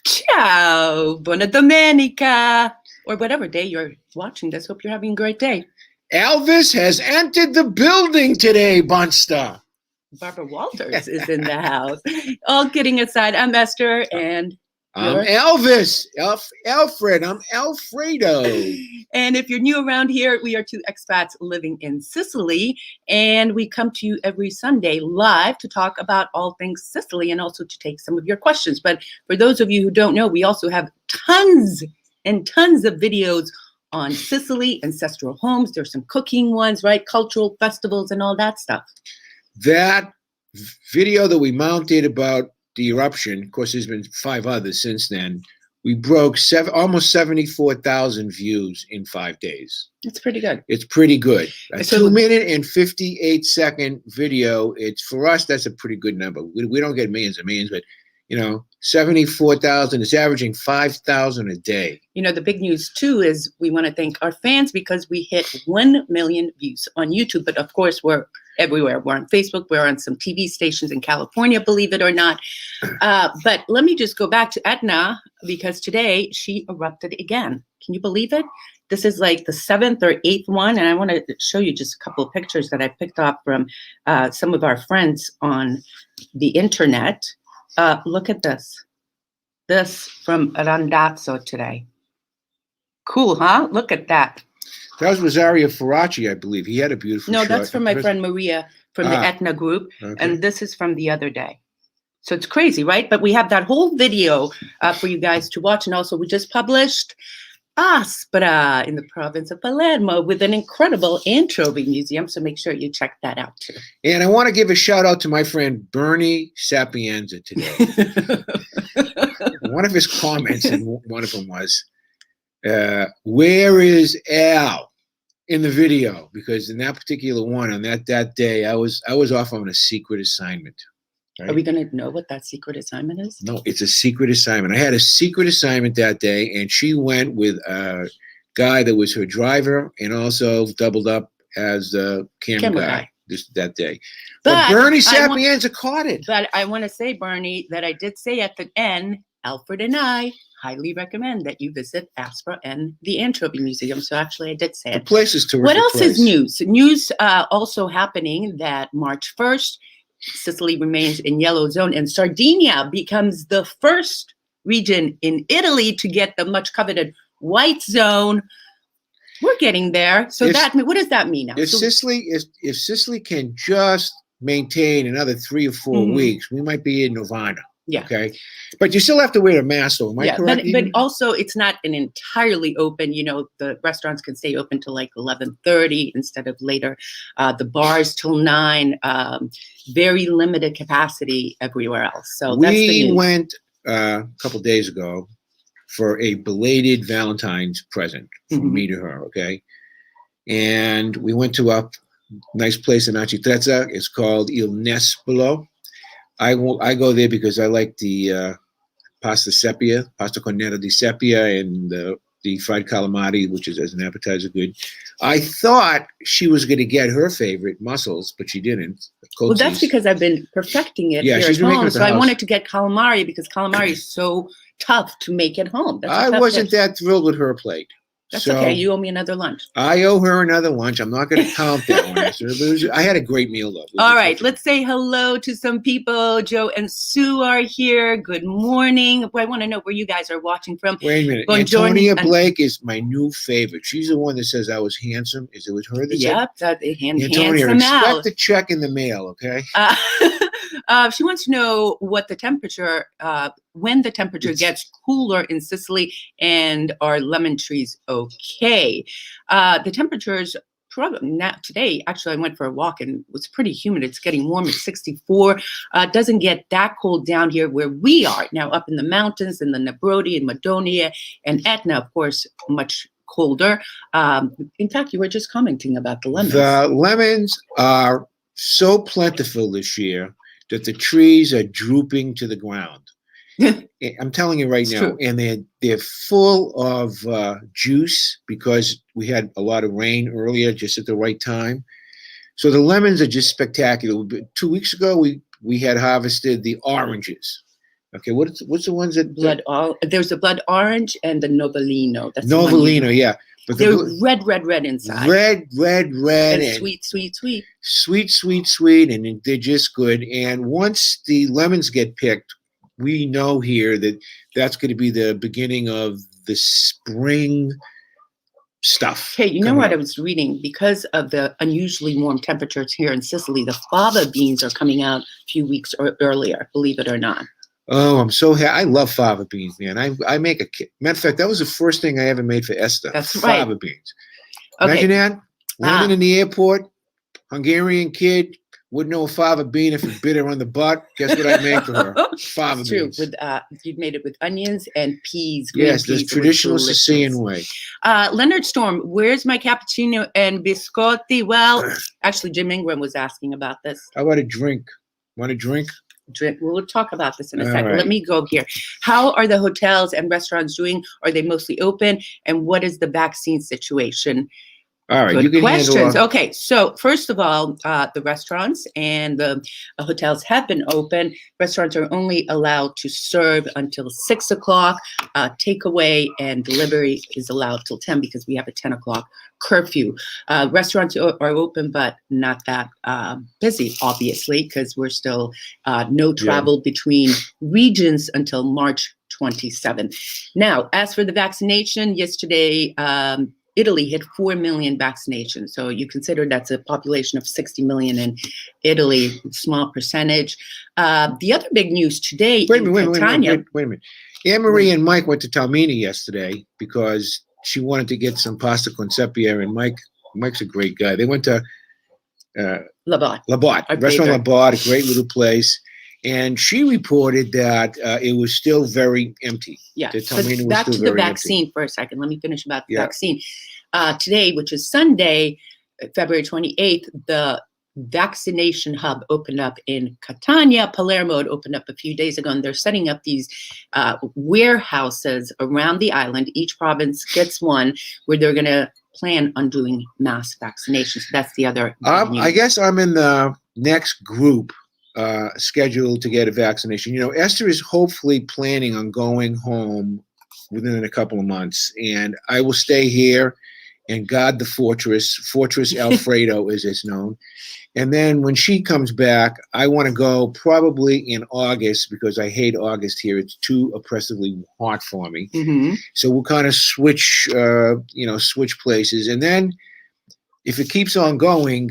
Ciao, buona domenica, or whatever day you're watching this. Hope you're having a great day. Elvis has entered the building today, Bunster. Barbara Walters is in the house. All kidding aside, I'm Eszter, and I'm Elvis. Alfred. I'm Alfredo. And if you're new around here, we are two expats living in Sicily, and we come to you every Sunday live to talk about all things Sicily and also to take some of your questions. But for those of you who don't know, we also have tons and tons of videos on Sicily, ancestral homes. There's some cooking ones, right? Cultural festivals and all that stuff. That video that we mounted about the eruption, of course, there's been 5 others since then. We broke almost 74,000 views in 5 days. It's pretty good. It's pretty good. A 2-minute and 58-second video. It's for us. That's a pretty good number. We don't get millions and millions, but 74,000 is averaging 5,000 a day. The big news too is we want to thank our fans because we hit 1 million views on YouTube. But of course, we're everywhere. We're on Facebook. We're on some TV stations in California, believe it or not. But let me just go back to Etna because today she erupted again. Can you believe it? This is like the 7th or 8th one. And I want to show you just a couple of pictures that I picked up from some of our friends on the internet. Look at this. This from Randazzo today. Cool, huh? Look at that. That was Rosario Faraci, I believe. He had a beautiful No, that's from my friend Maria from the Etna group. Okay. And this is from the other day. So it's crazy, right? But we have that whole video for you guys to watch. And also we just published Aspera in the province of Palermo with an incredible anchovy museum. So make sure you check that out too. And I want to give a shout out to my friend Bernie Sapienza today. One of his comments, and one of them was, where is Al in the video? Because in that particular one, on that day, I was off on a secret assignment. Right? Are we going to know what that secret assignment is? No, it's a secret assignment. I had a secret assignment that day, and she went with a guy that was her driver and also doubled up as the camera guy. That day. But Bernie Sapienza caught it. But I want to say, Bernie, that I did say at the end, Alfred and I highly recommend that you visit Aspera and the Anchovy Museum. So actually, I did say it. The place is terrific. What else is news? News also happening that March 1st, Sicily remains in yellow zone, and Sardinia becomes the first region in Italy to get the much coveted white zone. We're getting there. So what does that mean now? If Sicily can just maintain another 3 or 4 weeks, we might be in Nirvana. Yeah. Okay. But you still have to wear a mask, though. Am I correct? But also it's not an entirely open. The restaurants can stay open till like 11:30 instead of later. The bars till 9. Very limited capacity everywhere else. So that's the news. We went a couple of days ago for a belated Valentine's present from me to her. Okay. And we went to a nice place in Arcitrezza. It's called Il Nespolo. I go there because I like the pasta cornetto di seppia, and the fried calamari, which is as an appetizer good. I thought she was going to get her favorite mussels, but she didn't. Well, that's because I've been perfecting it here at home. So I wanted to get calamari because calamari is so tough to make at home. I wasn't that thrilled with her plate. That's okay. You owe me another lunch. I owe her another lunch. I'm not going to count that one. I had a great meal, though. All right. Let's say hello to some people. Joe and Sue are here. Good morning. I want to know where you guys are watching from. Wait a minute. Antonia Blake is my new favorite. She's the one that says I was handsome. Is it with her that said? Yep. Antonia, expect a check in the mail, okay? She wants to know what the temperature, when the temperature gets cooler in Sicily, and are lemon trees okay? The temperatures probably not today. Actually, I went for a walk and it was pretty humid. It's getting warm at 64. Doesn't get that cold down here where we are now, up in the mountains in the Nebrodi and Madonia and Etna, of course, much colder. In fact, you were just commenting about the lemons. The lemons are so plentiful this year that the trees are drooping to the ground. I'm telling you right now, true. And they're full of juice because we had a lot of rain earlier, just at the right time. So the lemons are just spectacular. 2 weeks ago, we had harvested the oranges. Okay, what's the ones that There's the blood orange and the Novelino. That's the one Novelino, yeah. But they're red inside. Red, And and sweet. sweet, and they're just good. And once the lemons get picked, we know here that that's going to be the beginning of the spring stuff. Okay, you know what I was reading? Because of the unusually warm temperatures here in Sicily, the fava beans are coming out a few weeks earlier, believe it or not. Oh, I'm so happy. I love fava beans, man. I make matter of fact, that was the first thing I ever made for Eszter. That's right. Fava beans. Okay. Imagine that. Landing in the airport, Hungarian kid, wouldn't know a fava bean if it bit her on the butt. Guess what I made for her? Fava beans. True. You'd made it with onions and peas. Yes, the traditional Sicilian way. Leonard Storm, where's my cappuccino and biscotti? Well, actually, Jim Ingram was asking about this. How about a drink? Want a drink? We'll talk about this in a second. Right. Let me go here. How are the hotels and restaurants doing? Are they mostly open? And what is the vaccine situation? All right, Good you can questions. handle. Okay, so first of all, the restaurants and the hotels have been open. Restaurants are only allowed to serve until 6 o'clock. Takeaway and delivery is allowed till 10 because we have a 10 o'clock curfew. Restaurants are open, but not that busy, obviously, because we're still no travel between regions until March 27th. Now, as for the vaccination, yesterday, Italy hit 4 million vaccinations. So you consider that's a population of 60 million in Italy, small percentage. The other big news today Wait a minute. Anne-Marie and Mike went to Talmini yesterday because she wanted to get some pasta con seppia, and Mike's a great guy. They went to Labat, Restaurant Labat, a great little place. And she reported that it was still very empty. Yeah, but back to the vaccine for a second. Let me finish about the vaccine. Today, which is Sunday, February 28th, the vaccination hub opened up in Catania. Palermo had opened up a few days ago, and they're setting up these warehouses around the island. Each province gets one where they're going to plan on doing mass vaccinations. That's the other news. I guess I'm in the next group scheduled to get a vaccination. You know, Eszter is hopefully planning on going home within a couple of months, and I will stay here and guard the Fortress Alfredo as it's known. And then when she comes back, I want to go probably in August because I hate August here. It's too oppressively hot for me. Mm-hmm. So we'll kind of switch places. And then if it keeps on going,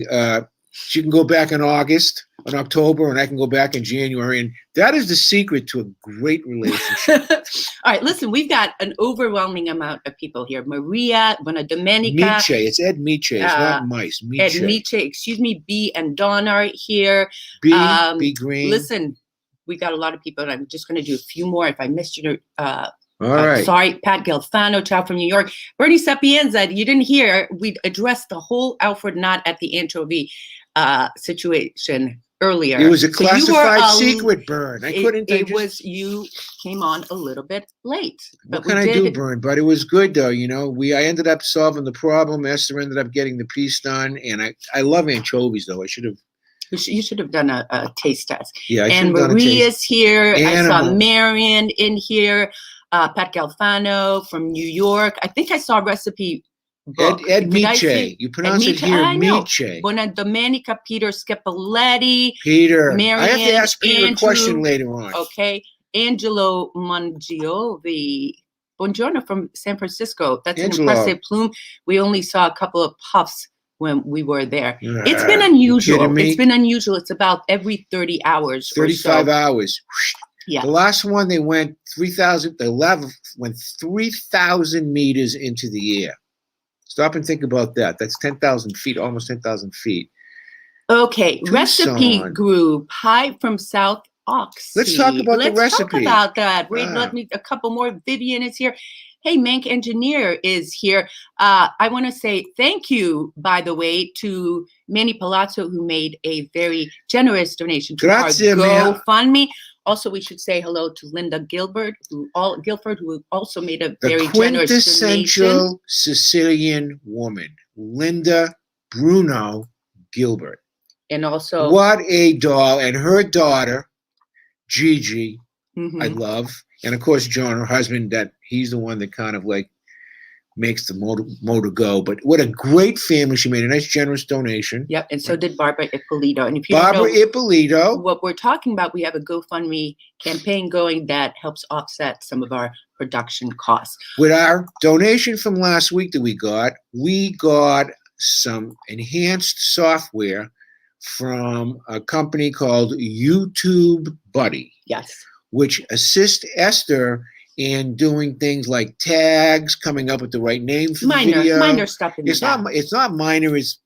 she can go back in August, in October, and I can go back in January. And that is the secret to a great relationship. All right, listen, we've got an overwhelming amount of people here. Maria, Buona Domenica. Miche, it's Ed Miche, it's not Mice. Miche. Ed Miche, excuse me, B and Don are here. B Green. Listen, we got a lot of people, and I'm just going to do a few more. If I missed you, all right. Sorry, Pat Gelfano, ciao from New York. Bernie Sapienza, you didn't hear, we addressed the whole Alfred knot at the anchovy situation earlier. It was a classified secret, Burn. You came on a little bit late. What can I do, Burn? But it was good, though. You know, I ended up solving the problem. Eszter ended up getting the piece done, and I love anchovies, though. I should have. You should have done a taste test. Yeah, and Maria's here. I saw Marion in here. Pat Galfano from New York. I think I saw a recipe book. Ed Miche. You pronounce it here, Miche. Buona Domenica, Peter Schiapoletti. Peter. Marion, I have to ask Peter a question later on. Okay. Angelo Mangiovi. Buongiorno from San Francisco. That's Angelo. An impressive plume. We only saw a couple of puffs when we were there. It's been unusual. It's been unusual. It's about every 30 hours 35 hours. Yeah. The last one, they went 3,000. The 11th went 3,000 meters into the air. Stop and think about that. That's 10,000 feet, almost 10,000 feet. Okay. Recipe group. Hi from South Oxy. Let's talk about the recipe. Let's talk about that. Wait, let me, a couple more. Vivian is here. Hey, Mank Engineer is here. I want to say thank you, by the way, to Manny Palazzo, who made a very generous donation to our GoFundMe. Also, we should say hello to Linda Guilford, who also made a very generous donation. Quintessential Sicilian woman, Linda Bruno Gilbert. And also, what a doll! And her daughter, Gigi, I love. And of course, John, her husband, that he's the one that kind of like makes the motor go. But what a great family. She made a nice, generous donation. Yep. And so did Barbara Ippolito. And if you Barbara don't know Ippolito. what we're talking about, we have a GoFundMe campaign going that helps offset some of our production costs. With our donation from last week that we got some enhanced software from a company called YouTube Buddy. Yes. Which assists Eszter in doing things like tags, coming up with the right name for the video. Minor stuff in it's not minor. It's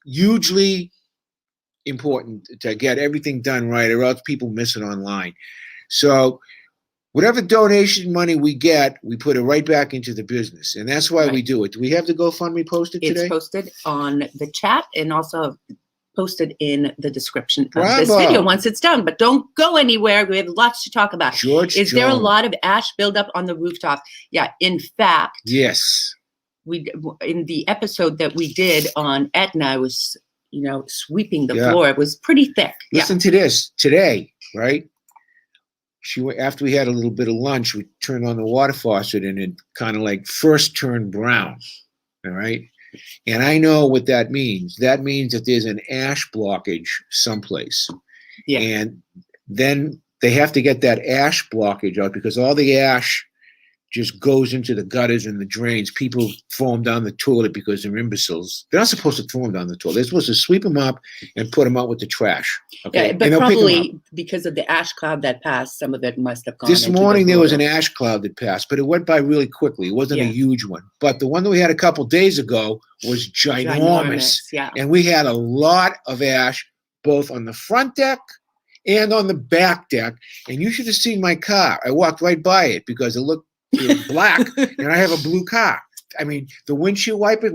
hugely important to get everything done right, or else people miss it online. So whatever donation money we get, we put it right back into the business, and that's why we do it. Do we have the GoFundMe posted today? It's posted on the chat and also posted in the description of this video once it's done. But don't go anywhere. We have lots to talk about. Is there a lot of ash buildup on the rooftop? Yeah, in fact. Yes. In the episode that we did on Etna, I was, sweeping the floor. It was pretty thick. Listen to this. Today, right? After we had a little bit of lunch, we turned on the water faucet and it kind of like first turned brown. All right. And I know what that means. That means that there's an ash blockage someplace. Yeah. And then they have to get that ash blockage out because all the ash just goes into the gutters and the drains. People throw them down the toilet because they're imbeciles. They're not supposed to throw them down the toilet. They're supposed to sweep them up and put them out with the trash. Okay? Yeah, but probably because of the ash cloud that passed, some of it must have gone. This morning there was an ash cloud that passed, but it went by really quickly. It wasn't a huge one. But the one that we had a couple days ago was ginormous. Yeah. And we had a lot of ash both on the front deck and on the back deck. And you should have seen my car. I walked right by it because it looked black, and I have a blue car. I mean, the windshield wipers,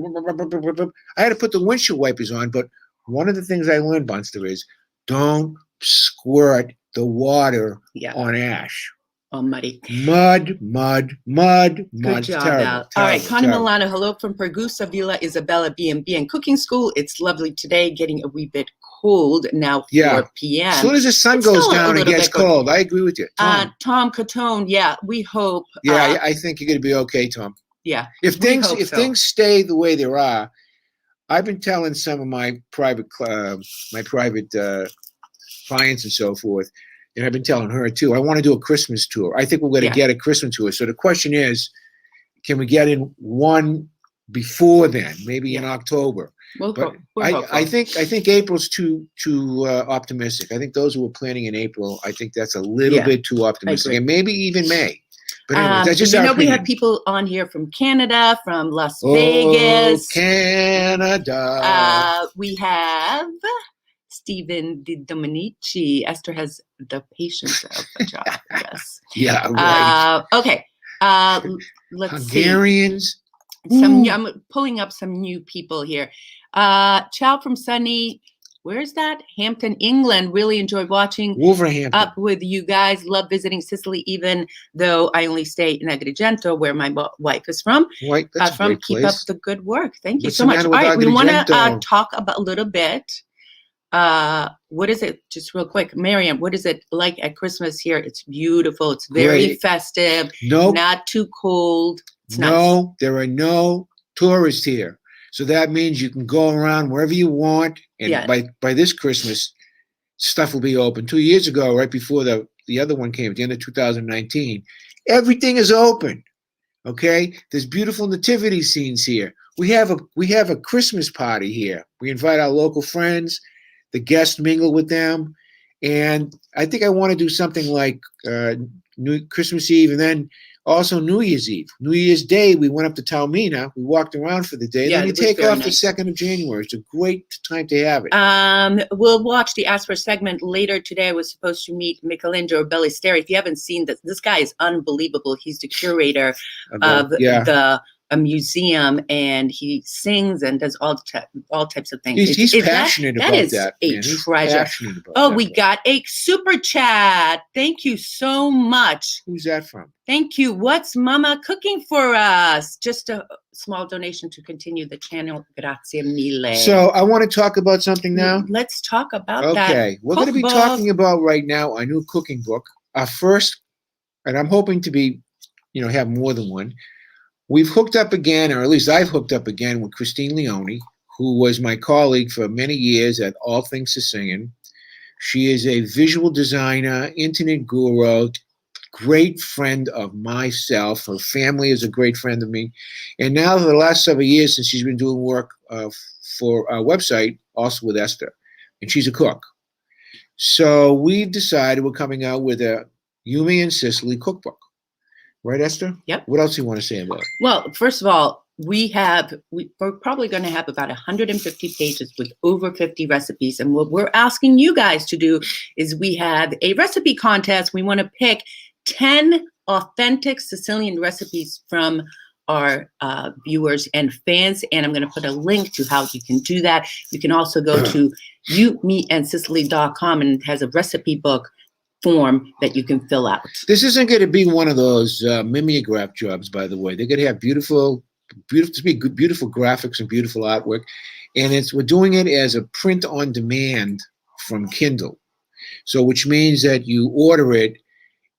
I had to put the windshield wipers on, but one of the things I learned, Bunster, is don't squirt the water on ash. Oh, muddy. Mud. Good job, terrible, Al. All right, Connie Milano, hello from Pergusa Villa Isabella B&B and Cooking School. It's lovely today, getting a wee bit cold now, 4 p.m. As soon as the sun goes down, it gets cold. I agree with you. Tom Catone, we hope. I think you're going to be okay, Tom. Yeah. If things stay the way they are, I've been telling some of my private clients and so forth, and I've been telling her too, I want to do a Christmas tour. I think we're going to get a Christmas tour. So the question is, can we get in one before then, maybe in October? I think April's too optimistic. I think those who are planning in April, I think that's a little bit too optimistic, and maybe even May. But anyway, that's just our opinion. We have people on here from Canada, from Las Vegas. Canada. We have Stephen Di Domenici. Eszter has the patience of a job, I guess. Yeah, right. Okay. Let's Hungarians. See. I'm pulling up some new people here. Chow from sunny, where's that? Hampton, England. Really enjoyed watching Wolverhampton. Up with you guys. Love visiting Sicily, even though I only stay in Agrigento, where my wife is from. Right, that's a great Keep place. Up the good work. Thank you What's so much. All right, we want to talk about a little bit. What is it? Just real quick, Miriam, what is it like at Christmas here? It's beautiful. It's very festive. Not too cold. It's nice. There are no tourists here. So that means you can go around wherever you want. And by this Christmas, stuff will be open. 2 years ago, right before the other one came, at the end of 2019, everything is open. Okay? There's beautiful nativity scenes here. We have a Christmas party here. We invite our local friends. The guests mingle with them. And I think I want to do something like Christmas Eve and then also New Year's Eve. New Year's Day, we went up to Taormina. We walked around for the day. Then we take off the 2nd of January. It's a great time to have it. We'll watch the Ask For segment later today. I was supposed to meet Michelangelo Bellisteri. If you haven't seen this guy is unbelievable. He's the curator of a museum, and he sings and does all types of things. He's passionate about that. That is a treasure. We got a super chat. Thank you so much. Who's that from? Thank you. What's Mama cooking for us? Just a small donation to continue the channel. Grazie mille. So I want to talk about something now. Let's talk about that. Okay. We're going to be talking about right now our new cooking book. our first, and I'm hoping to be, have more than one. We've hooked up again, or at least I've hooked up again with Christine Leone, who was my colleague for many years at All Things Sicilian. She is a visual designer, internet guru, great friend of myself. Her family is a great friend of me. And now for the last several years, since she's been doing work for our website, also with Eszter, and she's a cook. So we've decided we're coming out with a Yumi and Sicily cookbook. Right, Eszter? Yep. What else do you want to say about it? Well, first of all, we're probably going to have about 150 pages with over 50 recipes. And what we're asking you guys to do is we have a recipe contest. We want to pick 10 authentic Sicilian recipes from our viewers and fans. And I'm going to put a link to how you can do that. You can also go to youmeandsicily.com, and it has a recipe book form that you can fill out. This isn't going to be one of those mimeograph jobs, by the way. They're going to have beautiful graphics and beautiful artwork, and we're doing it as a print on demand from Kindle. So, which means that you order it,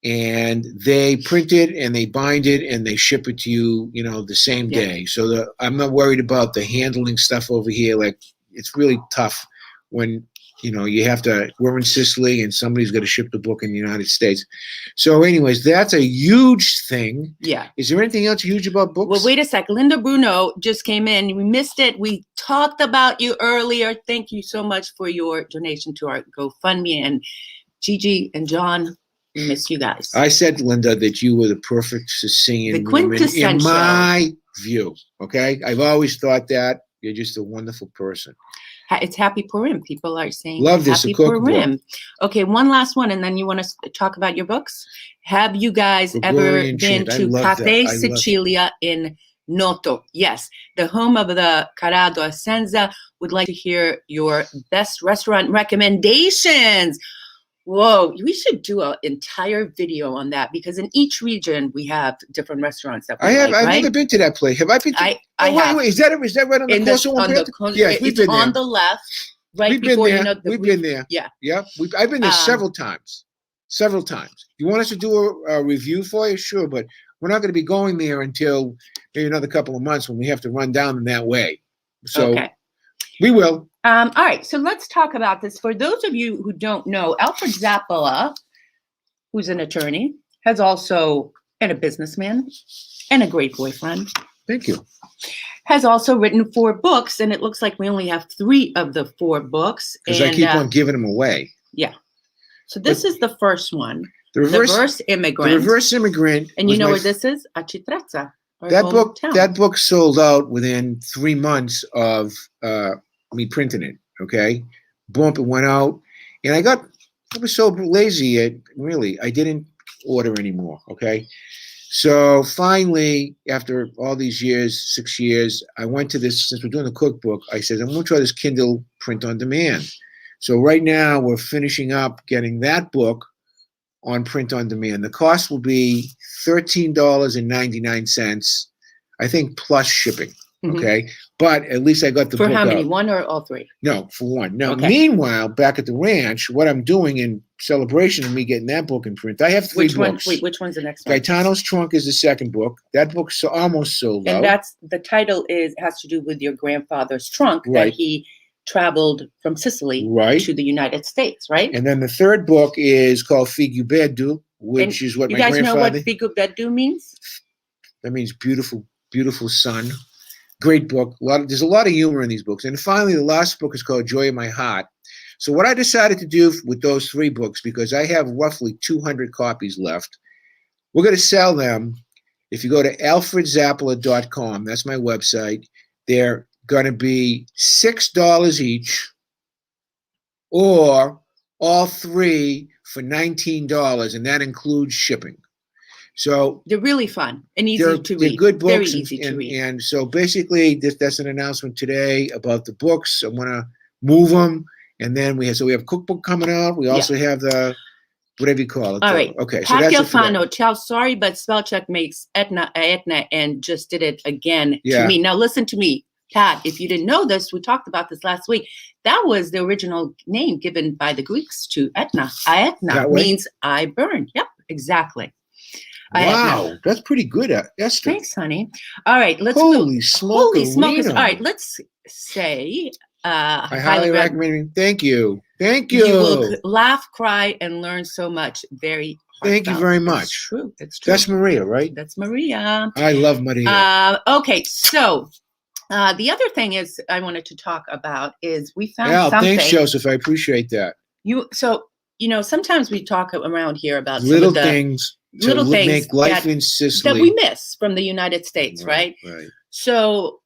and they print it, and they bind it, and they ship it to you, the same day. So I'm not worried about the handling stuff over here. Like, it's really tough when we're in Sicily and somebody's got to ship the book in the United States. So anyways, that's a huge thing. Yeah. Is there anything else huge about books? Well, wait a sec. Linda Bruno just came in. We missed it. We talked about you earlier. Thank you so much for your donation to our GoFundMe. And Gigi and John, we miss you guys. I said, Linda, that you were the perfect Sicilian woman in my view. Okay? I've always thought that. You're just a wonderful person. It's Happy Purim. People are saying love this. Happy Purim. Okay, one last one, and then you want to talk about your books. Have you guys ever been to Cafe Sicilia in Noto? Yes, the home of the Caravaggio Essenza. Would like to hear your best restaurant recommendations. Whoa, we should do an entire video on that, because in each region we have different restaurants that we I've right? never been to that place. Have I been to I have. Wait, is that right on the Corso one? Yeah, we've been on the left, right we've before been there. We've been there. Yeah. Yeah. I've been there several times. Several times. You want us to do a review for you? Sure, but we're not going to be going there until maybe another couple of months when we have to run down in that way. So we will. All right, so let's talk about this. For those of you who don't know, Alfred Zappola, who's an attorney, has also been a businessman and a great boyfriend. Thank you. Has also written 4 books, and it looks like we only have 3 of the 4 books. Because I keep on giving them away. Yeah. So this is the first one. The Reverse Immigrant. The Reverse Immigrant. And you know where this is? A Citrezza. That book sold out within 3 months of me printing it. Okay, boom, it went out, and I was so lazy. I didn't order anymore. Okay, so finally, after all these years, 6 years, I went to this. Since we're doing the cookbook, I said I'm going to try this Kindle print on demand. So right now we're finishing up getting that book on print on demand. The cost will be $13.99, I think, plus shipping. Okay, but at least I got the book for how many? out. 1 or all 3? No, for 1. Now, meanwhile, back at the ranch, what I'm doing in celebration of me getting that book in print, I have 3 books. Which one's the next one? Gaetano's Trunk is the second book. That book's almost sold out. And that's the title has to do with your grandfather's trunk that he traveled from Sicily to the United States, right? And then the third book is called Figu Beddu, which is what my grandfather. You guys know what Figu Beddu means? That means beautiful, beautiful son. Great book. There's a lot of humor in these books. And finally, the last book is called Joy of My Heart. So what I decided to do with those 3 books, because I have roughly 200 copies left, we're going to sell them. If you go to alfredzappola.com, that's my website, they're going to be $6 each, or all 3 for $19, and that includes shipping. So they're really fun and easy to read. They're good books. Very easy to read. And so basically, that's an announcement today about the books. I'm going to move them, and then we have cookbook coming out. We also have the whatever you call it. All right. Okay. So that's Fano, ciao. Sorry, but spell check makes Etna, and just did it again to me. Now listen to me. Pat, if you didn't know this, we talked about this last week. That was the original name given by the Greeks to Etna. Aetna means I burn. Yep, exactly. Wow, that's pretty good, Esther. Thanks, honey. All right, let's Holy move. smokers. Holy smokers. All right, let's say I highly recommend it. Thank you. Thank you. You will laugh, cry, and learn so much. Very Thank you very much. It's true. It's true. That's Maria, right? That's Maria. I love Maria. Okay, so the other thing is I wanted to talk about is we found something. Thanks, Joseph. I appreciate that. Sometimes we talk around here about little things to make life in Sicily that we miss from the United States, right? Right. So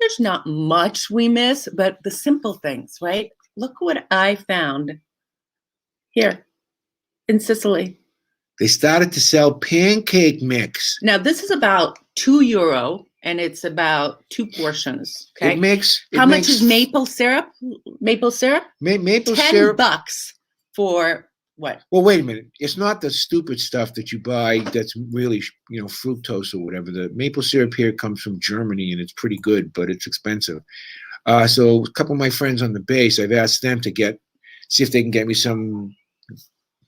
there's not much we miss, but the simple things, right? Look what I found here in Sicily. They started to sell pancake mix. Now this is about €2, and it's about 2 portions. Okay. How much is maple syrup? Maple syrup? Maple syrup. $10 for what? Well, wait a minute. It's not the stupid stuff that you buy that's really, fructose or whatever. The maple syrup here comes from Germany, and it's pretty good, but it's expensive. So a couple of my friends on the base, I've asked them to see if they can get me some,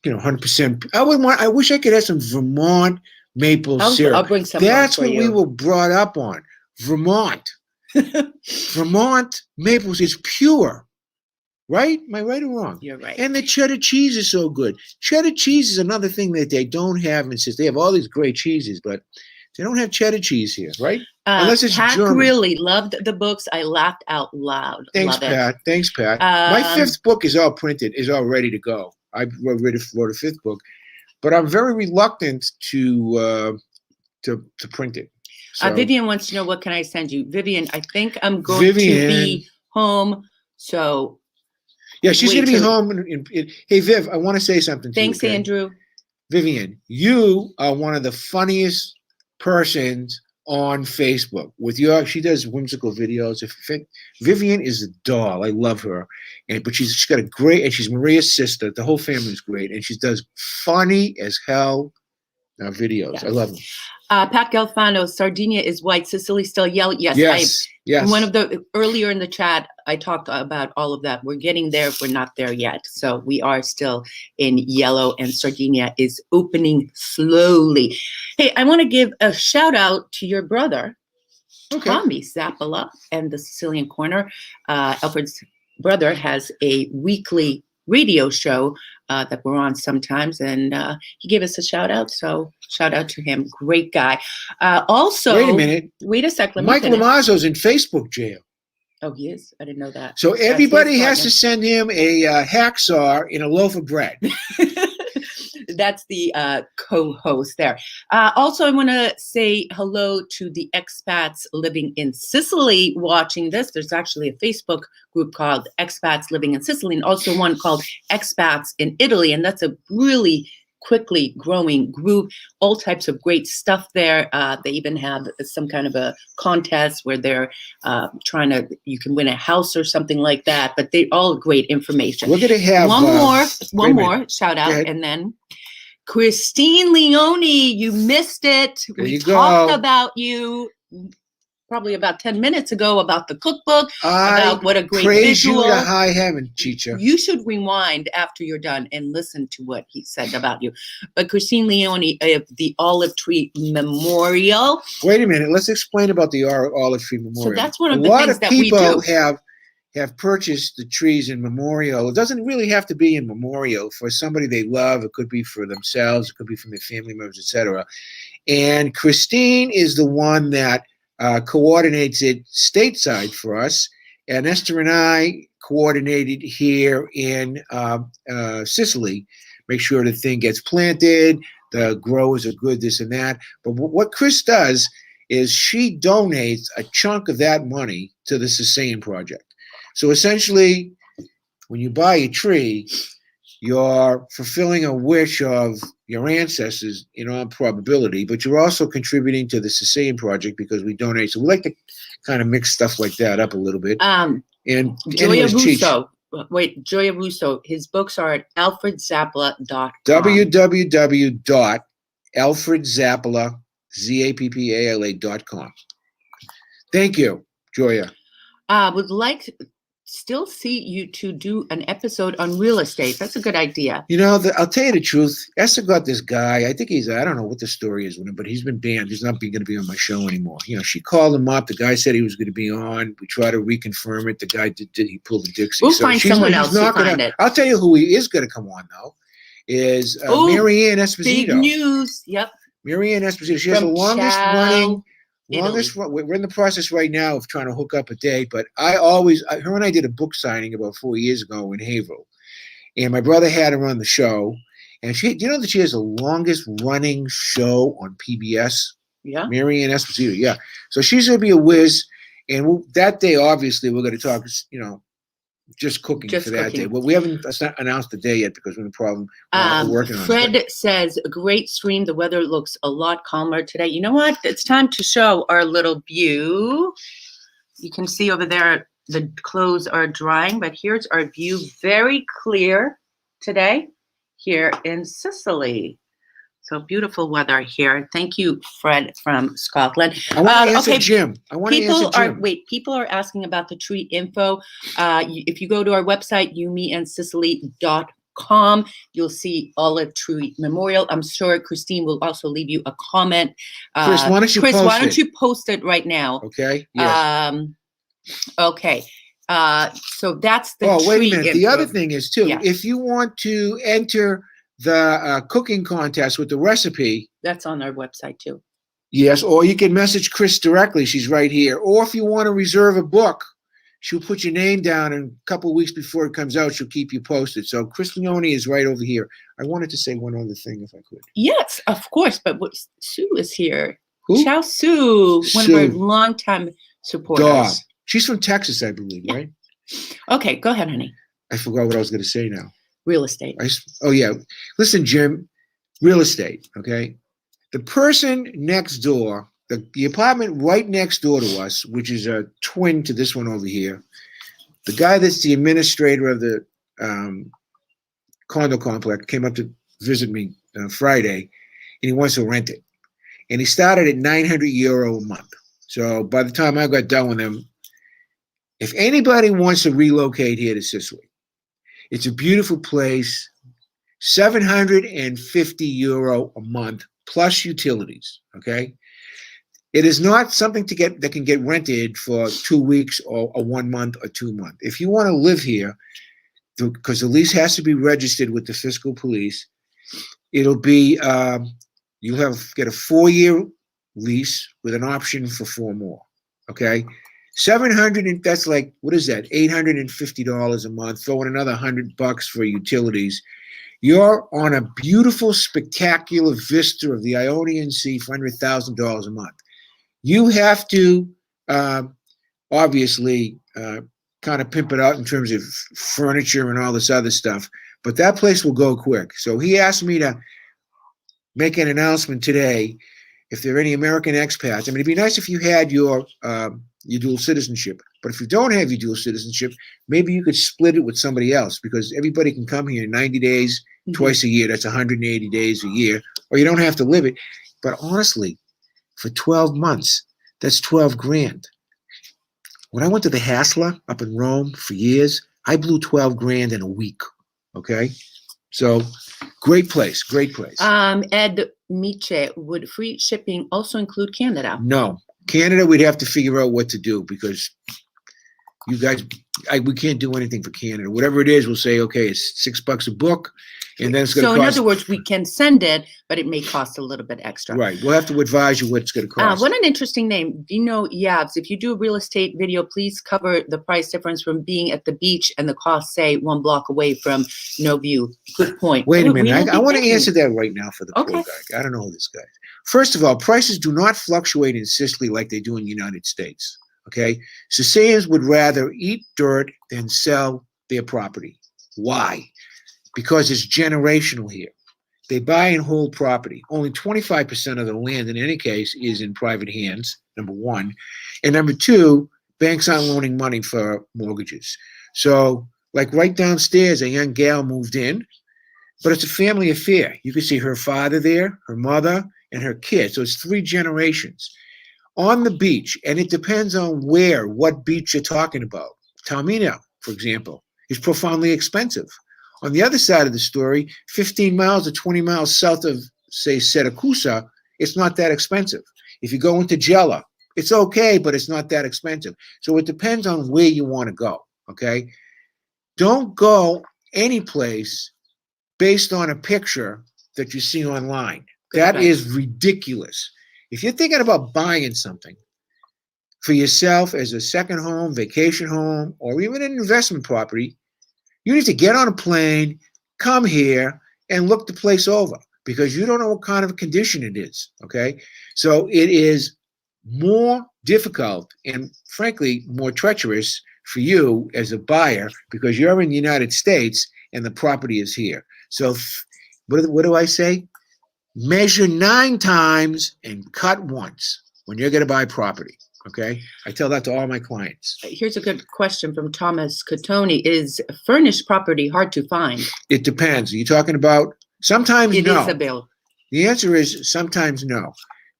100%. I wish I could have some Vermont maple syrup. I'll bring some. That's what we were brought up on. Vermont. Vermont maples is pure. Right? Am I right or wrong? You're right. And the cheddar cheese is so good. Cheddar cheese is another thing that they don't have in Sicily. They have all these great cheeses, but they don't have cheddar cheese here, right? Unless it's Pat German. really loved the books. I laughed out loud. Thanks, Pat. Thanks, Pat. My 5th book is all printed, is all ready to go. I wrote a 5th book, but I'm very reluctant to print it. So, Vivian wants to know, what can I send you? Vivian, I think I'm going to be home, so... Yeah, she's going to be home. Hey, Viv, I want to say something to you. Thanks, Andrew. Vivian, you are one of the funniest persons on Facebook. She does whimsical videos. Vivian is a doll. I love her. But she's got and she's Maria's sister. The whole family is great. And she does funny as hell videos. Yes. I love them. Pat Galfano, Sardinia is white, Sicily still yellow. Yes. One of the earlier in the chat, I talked about all of that. We're getting there. We're not there yet. So we are still in yellow, and Sardinia is opening slowly. Hey, I want to give a shout out to your brother, Tommy Zappola, and the Sicilian Corner. Alfred's brother has a weekly radio show that we're on sometimes, and he gave us a shout out. So shout out to him. Great guy. Also, wait a minute. Wait a sec. Mike Lamazzo's in Facebook jail. Oh, he is? I didn't know that. So everybody has to send him a hacksaw in a loaf of bread. That's the co-host there. Also, I want to say hello to the expats living in Sicily watching this. There's actually a Facebook group called Expats Living in Sicily, and also one called Expats in Italy. And that's a really quickly growing group. All types of great stuff there. They even have some kind of a contest where they're you can win a house or something like that. But they all great information. We're going to have one more shout out, and then Christine Leone, you missed it. We talked about you probably about 10 minutes ago about the cookbook, about what a great visual. You to high heaven, Chicha. You should rewind after you're done and listen to what he said about you. But Christine Leone of the Olive Tree Memorial. Wait a minute. Let's explain about the Olive Tree Memorial. So that's one of the things that we do. A lot of people have purchased the trees in memorial. It doesn't really have to be in memorial for somebody they love. It could be for themselves. It could be from their family members, etc. And Christine is the one that coordinates it stateside for us. And Eszter and I coordinated here in Sicily. Make sure the thing gets planted, the growers are good, this and that. But what Chris does is she donates a chunk of that money to the Sicilian Project. So essentially, when you buy a tree, you're fulfilling a wish of your ancestors in all probability, but you're also contributing to the Sicilian Project because we donate. So we like to kind of mix stuff like that up a little bit. And Joya Russo, Joya Russo, his books are at alfredzappola.com. www.alfredzappola.com. Thank you, Joya. Would like to still see you to do an episode on real estate. That's a good idea. You know, I'll tell you the truth. Esther got this guy. I think I don't know what the story is with him, but he's been banned. He's not going to be on my show anymore. You know, she called him up. The guy said he was going to be on. We tried to reconfirm it. The guy he pulled the Dixie. We'll find someone else to find it. I'll tell you who he is going to come on, though, is Marianne Esposito. Big news. Yep. Marianne Esposito. She has the longest running. We're in the process right now of trying to hook up a date, but her and I did a book signing about 4 years ago in Haverhill, and my brother had her on the show, and do you know that she has the longest running show on PBS? Yeah. Marianne Esposito, yeah. So she's going to be a whiz, and that day, obviously, we're going to talk, you know, just cooking for that day. Well, we haven't announced the day yet because we're in the problem. We're working on Fred says, a great stream. The weather looks a lot calmer today. You know what? It's time to show our little view. You can see over there the clothes are drying, but here's our view. Very clear today here in Sicily. So beautiful weather here. Thank you, Fred from Scotland. I want to answer Jim. People are asking about the tree info. If you go to our website, youmeandsicily.com, you'll see Olive Tree Memorial. I'm sure Christine will also leave you a comment. Chris, why don't you post it right now? Okay. Yes. Okay. So that's the tree wait a minute. info. The other thing is, too, if you want to enter the cooking contest with the recipe. That's on our website too. Yes, or you can message Chris directly. She's right here. Or if you want to reserve a book, she'll put your name down, and a couple of weeks before it comes out, she'll keep you posted. So Chris Leone is right over here. I wanted to say one other thing, if I could. Yes, of course. But Sue is here. Who? Ciao, Sue. One of our longtime supporters. Dog. She's from Texas, I believe, right? Okay, go ahead, honey. I forgot what I was going to say now. Real estate. Yeah. Listen, Jim, real estate, okay? The person next door, the apartment right next door to us, which is a twin to this one over here, the guy that's the administrator of the condo complex came up to visit me Friday, and he wants to rent it. And he started at €900 a month. So by the time I got done with him, if anybody wants to relocate here to Sicily, it's a beautiful place, €750 a month plus utilities, okay? It is not something that can get rented for 2 weeks or 1 month or 2 months. If you want to live here, because the lease has to be registered with the fiscal police, it'll be, you'll get a 4-year lease with an option for 4 more, okay? That's like, what is that? $850 a month. Throw in another $100 for utilities. You're on a beautiful, spectacular vista of the Ionian Sea for under $1,000 a month. You have to obviously kind of pimp it out in terms of furniture and all this other stuff, but that place will go quick. So he asked me to make an announcement today. If there are any American expats, I mean, it'd be nice if you had your dual citizenship. But if you don't have your dual citizenship, maybe you could split it with somebody else, because everybody can come here 90 days, twice a year. That's 180 days a year, or you don't have to live it. But honestly, for 12 months, that's 12 grand. When I went to the Hassler up in Rome for years, I blew 12 grand in a week. Okay. So great place. Ed Miche, would free shipping also include Canada? No. Canada, we'd have to figure out what to do, because you guys, we can't do anything for Canada. Whatever it is, we'll say, okay, it's $6 a book, and then it's going to cost. So in other words, we can send it, but it may cost a little bit extra. Right. We'll have to advise you what it's going to cost. What an interesting name. Dino Yabs, if you do a real estate video, please cover the price difference from being at the beach and the cost, say, 1 block away from no view. Good point. Wait a minute. I want to answer that right now for the poor guy. I don't know who this guy is. First of all, prices do not fluctuate in Sicily like they do in the United States. Okay? Sicilians would rather eat dirt than sell their property. Why? Because it's generational here. They buy and hold property. Only 25% of the land, in any case, is in private hands, number one. And number two, banks aren't loaning money for mortgages. So, like right downstairs, a young gal moved in, but it's a family affair. You can see her father there, her mother, and her kids. So it's 3 generations. on the beach, and it depends on what beach you're talking about. Taormina, for example, is profoundly expensive. On the other side of the story, 15 miles or 20 miles south of, say, Siracusa, it's not that expensive. If you go into Gela, it's okay, but it's not that expensive. So it depends on where you want to go, okay? Don't go any place based on a picture that you see online. That is ridiculous. If you're thinking about buying something for yourself as a second home, vacation home, or even an investment property, you need to get on a plane, come here, and look the place over, because you don't know what kind of condition it is, okay? So it is more difficult and, frankly, more treacherous for you as a buyer, because you're in the United States and the property is here. So what do I say? Measure 9 times and cut once when you're going to buy property, okay? I tell that to all my clients. Here's a good question from Thomas Catoni. Is furnished property hard to find? It depends. Are you talking about sometimes no? It is a bill. The answer is sometimes no.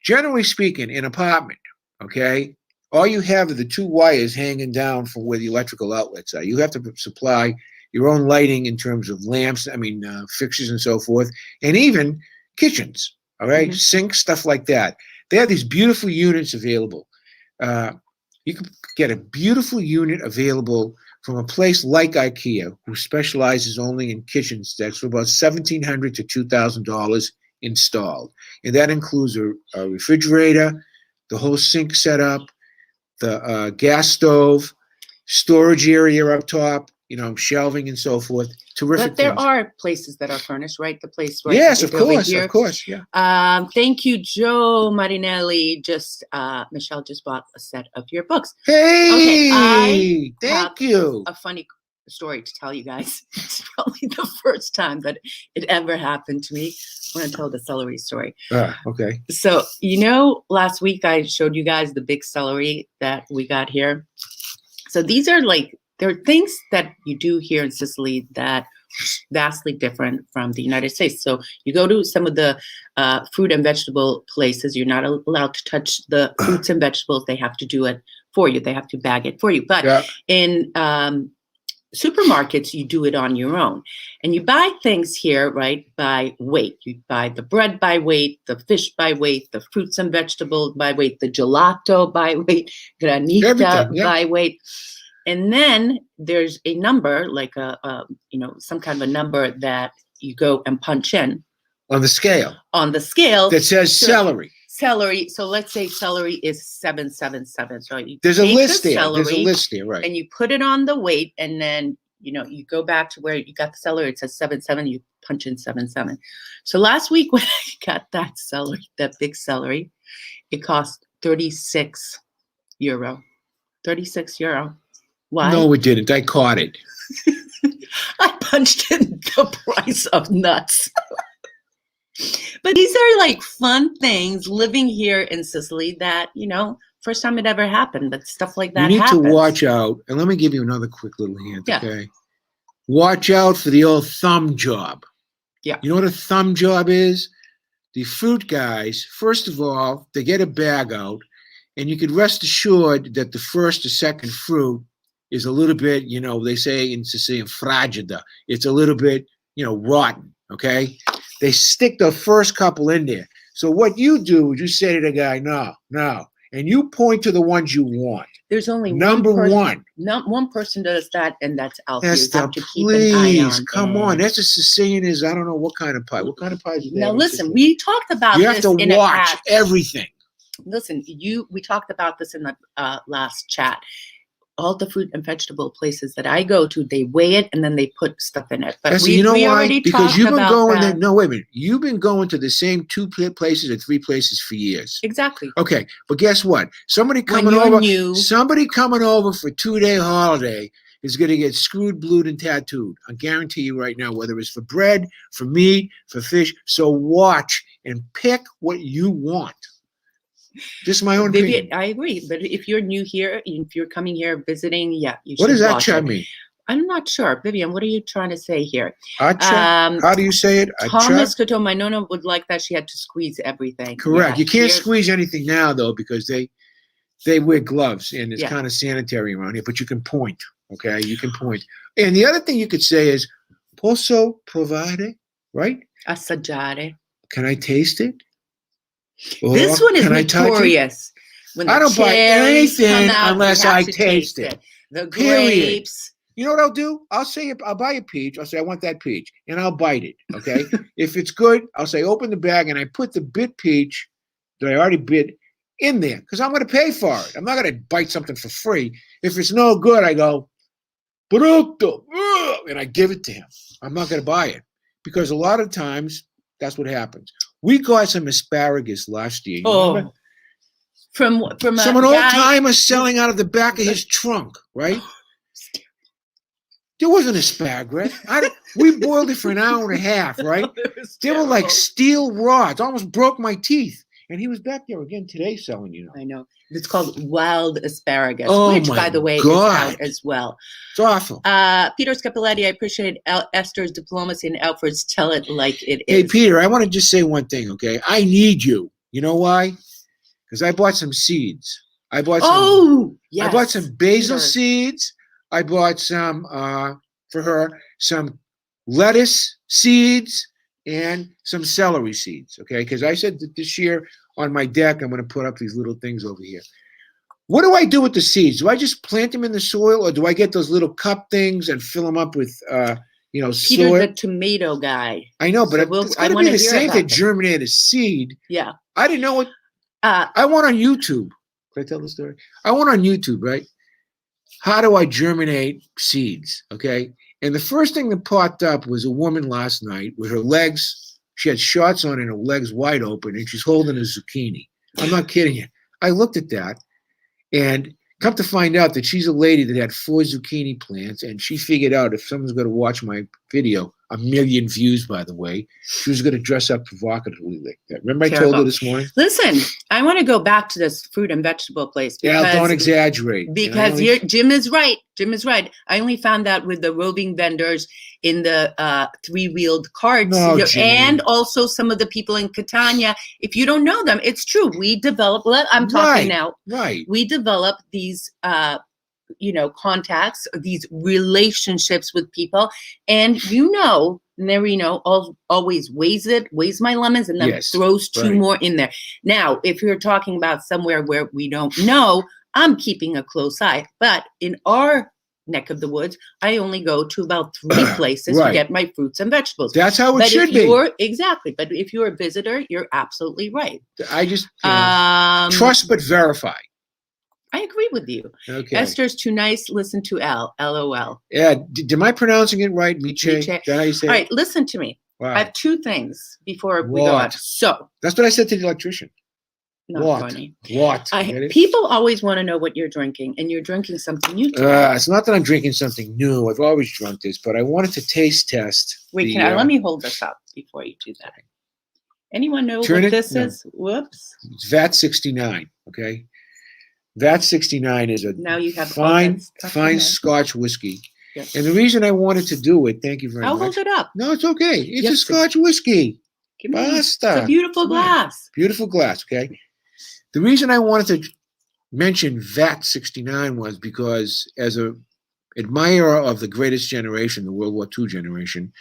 Generally speaking, an apartment, okay, all you have are the 2 wires hanging down from where the electrical outlets are. You have to supply your own lighting in terms of lamps, fixtures and so forth, and even kitchens, all right, sinks, stuff like that. They have these beautiful units available. You can get a beautiful unit available from a place like IKEA, who specializes only in kitchens. That's for about $1,700 to $2,000 installed, and that includes a refrigerator, the whole sink setup, the gas stove, storage area up top, shelving and so forth. Terrific. But there things. are places that are furnished, right? The place right Yes, of over course, here. of course, yeah. Thank you, Joe Marinelli. Michelle just bought a set of your books. Hey, thank you. A funny story to tell you guys. It's probably the first time that it ever happened to me. I'm going to tell the celery story. Okay. So, last week I showed you guys the big celery that we got here. So these are there are things that you do here in Sicily that are vastly different from the United States. So you go to some of the fruit and vegetable places, you're not allowed to touch the fruits and vegetables. They have to do it for you. They have to bag it for you. But in supermarkets, you do it on your own. And you buy things here, right, by weight. You buy the bread by weight, the fish by weight, the fruits and vegetables by weight, the gelato by weight, granita by weight. And then there's a number, like some kind of a number that you go and punch in. On the scale. On the scale. That says celery. Celery. So let's say celery is 777. So there's a list there. There's a list there, right? And you put it on the weight, and then you go back to where you got the celery. It says 77. You punch in 77. So last week when I got that celery, that big celery, it cost €36. 36 euro. Why? No, it didn't. I caught it. I punched in the price of nuts. But these are fun things living here in Sicily that, first time it ever happened, but stuff like that You need happens. to watch out. And let me give you another quick little hint, Yeah. okay? Watch out for the old thumb job. Yeah. You know what a thumb job is? The fruit guys, first of all, they get a bag out, and you could rest assured that the first or second fruit is a little bit, they say in Sicilian, fragida. It's a little bit, rotten, okay? They stick the first couple in there. So what you do is you say to the guy, no, and you point to the ones you want. There's only number one. Not one person does that, and that's Alfred. Esther, please, come on. That's a Sicilian is, I don't know what kind of pie. What kind of pie do they Now have in listen, Sicily? we talked about You this have to in a watch past. everything. Listen, we talked about this in the last chat. All the fruit and vegetable places that I go to, they weigh it and then they put stuff in it. But Esther, you know we why? already Because talked you've been about going that. there. No, wait a minute. You've been going to the same 2 places or 3 places for years. Exactly. Okay, but guess what? Somebody When coming you're over new- for a 2-day holiday is going to get screwed, blued, and tattooed. I guarantee you right now, whether it's for bread, for meat, for fish. So watch and pick what you want. Just my own Vivian, opinion. I agree. But if you're new here, if you're coming here visiting, you should What does that watch chat it. mean? I'm not sure. Vivian, what are you trying to say here? Acha? How do you say it? Thomas Acha? Coto, my nonna would like that she had to squeeze everything. Correct. Yeah, You can't here- squeeze anything now, though, because they they wear gloves, and it's Yeah. kind of sanitary around here, but you can point, okay? You can point. And the other thing you could say is, posso provare, right? Assaggiare. Can I taste it? Or This one is can I touch it? notorious. When I the don't buy cherries come anything out, you unless have I to taste it. The Period. grapes. You know what I'll do? I'll buy a peach. I'll say, I want that peach. And I'll bite it, okay? If it's good, I'll say, open the bag, and I put the bit peach that I already bit in there because I'm going to pay for it. I'm not going to bite something for free. If it's no good, I go, brutto, and I give it to him. I'm not going to buy it because a lot of times that's what happens. We got some asparagus last year. You remember? From Some a an old guy. timer selling out of the back of his trunk, right? There wasn't asparagus. We boiled it for an hour and a half, right? They were like steel rods. Almost broke my teeth. And he was back there again today selling, you know. I know. It's called wild asparagus, Oh which, my by the way, God. is out as well. It's awful. Peter Scapiletti, I appreciate Esther's diplomacy and Alfred's tell it like it is. Hey, Peter, I want to just say one thing, okay? I need you. You know why? Because I bought some seeds. I bought some basil Peter. seeds. I bought some for her some lettuce seeds and some celery seeds. Okay, because I said that this year on my deck I'm going to put up these little things over here. What do I do with the seeds? Do I just plant them in the soil, or do I get those little cup things and fill them up with Peter, soil? the tomato guy. I know, but So it's got to be the same to germinate a seed. Yeah. I didn't know what. I went on YouTube. Can I tell the story? I went on YouTube, right? How do I germinate seeds? Okay. And the first thing that popped up was a woman last night with her legs. She had shorts on and her legs wide open, and she's holding a zucchini. I'm not kidding you. I looked at that, and come to find out that she's a lady that had 4 zucchini plants, and she figured out if someone's going to watch my video, 1 million views, by the way, she was going to dress up provocatively like that. Remember I told her this morning? Listen, I want to go back to this fruit and vegetable place. Because, don't exaggerate. Because Jim is right. Jim is right. I only found that with the roving vendors in the 3-wheeled carts, and also some of the people in Catania. If you don't know them, it's true. We develop. I'm talking now. Right. We develop these, contacts, these relationships with people, and Nerino always weighs my lemons and then throws 2 more in there. Now, if you're talking about somewhere where we don't know, I'm keeping a close eye. But in our neck of the woods, I only go to about 3 places to get my fruits and vegetables. That's how it should be. Exactly. But if you're a visitor, you're absolutely right. I just trust but verify. I agree with you. Okay. Esther's too nice. Listen to L. LOL. Yeah. Am I pronouncing it right? Miche? Is that how you say it? All right. Listen to me. Wow. I have 2 things before we go on. So. That's what I said to the electrician. Not funny. What? People always want to know what you're drinking, and you're drinking something new today. It's not that I'm drinking something new. I've always drunk this, but I wanted to taste test. Wait, let me hold this up before you do that. Anyone know what this is? Whoops. It's VAT 69, okay? VAT 69 is a fine Scotch whiskey. Yes. And the reason I wanted to do it, thank you very much. I'll hold it up. No, it's okay. It's a Scotch whiskey. Basta. It's a beautiful glass. Beautiful glass, okay? The reason I wanted to mention VAT 69 was because as an admirer of the greatest generation, the World War II generation,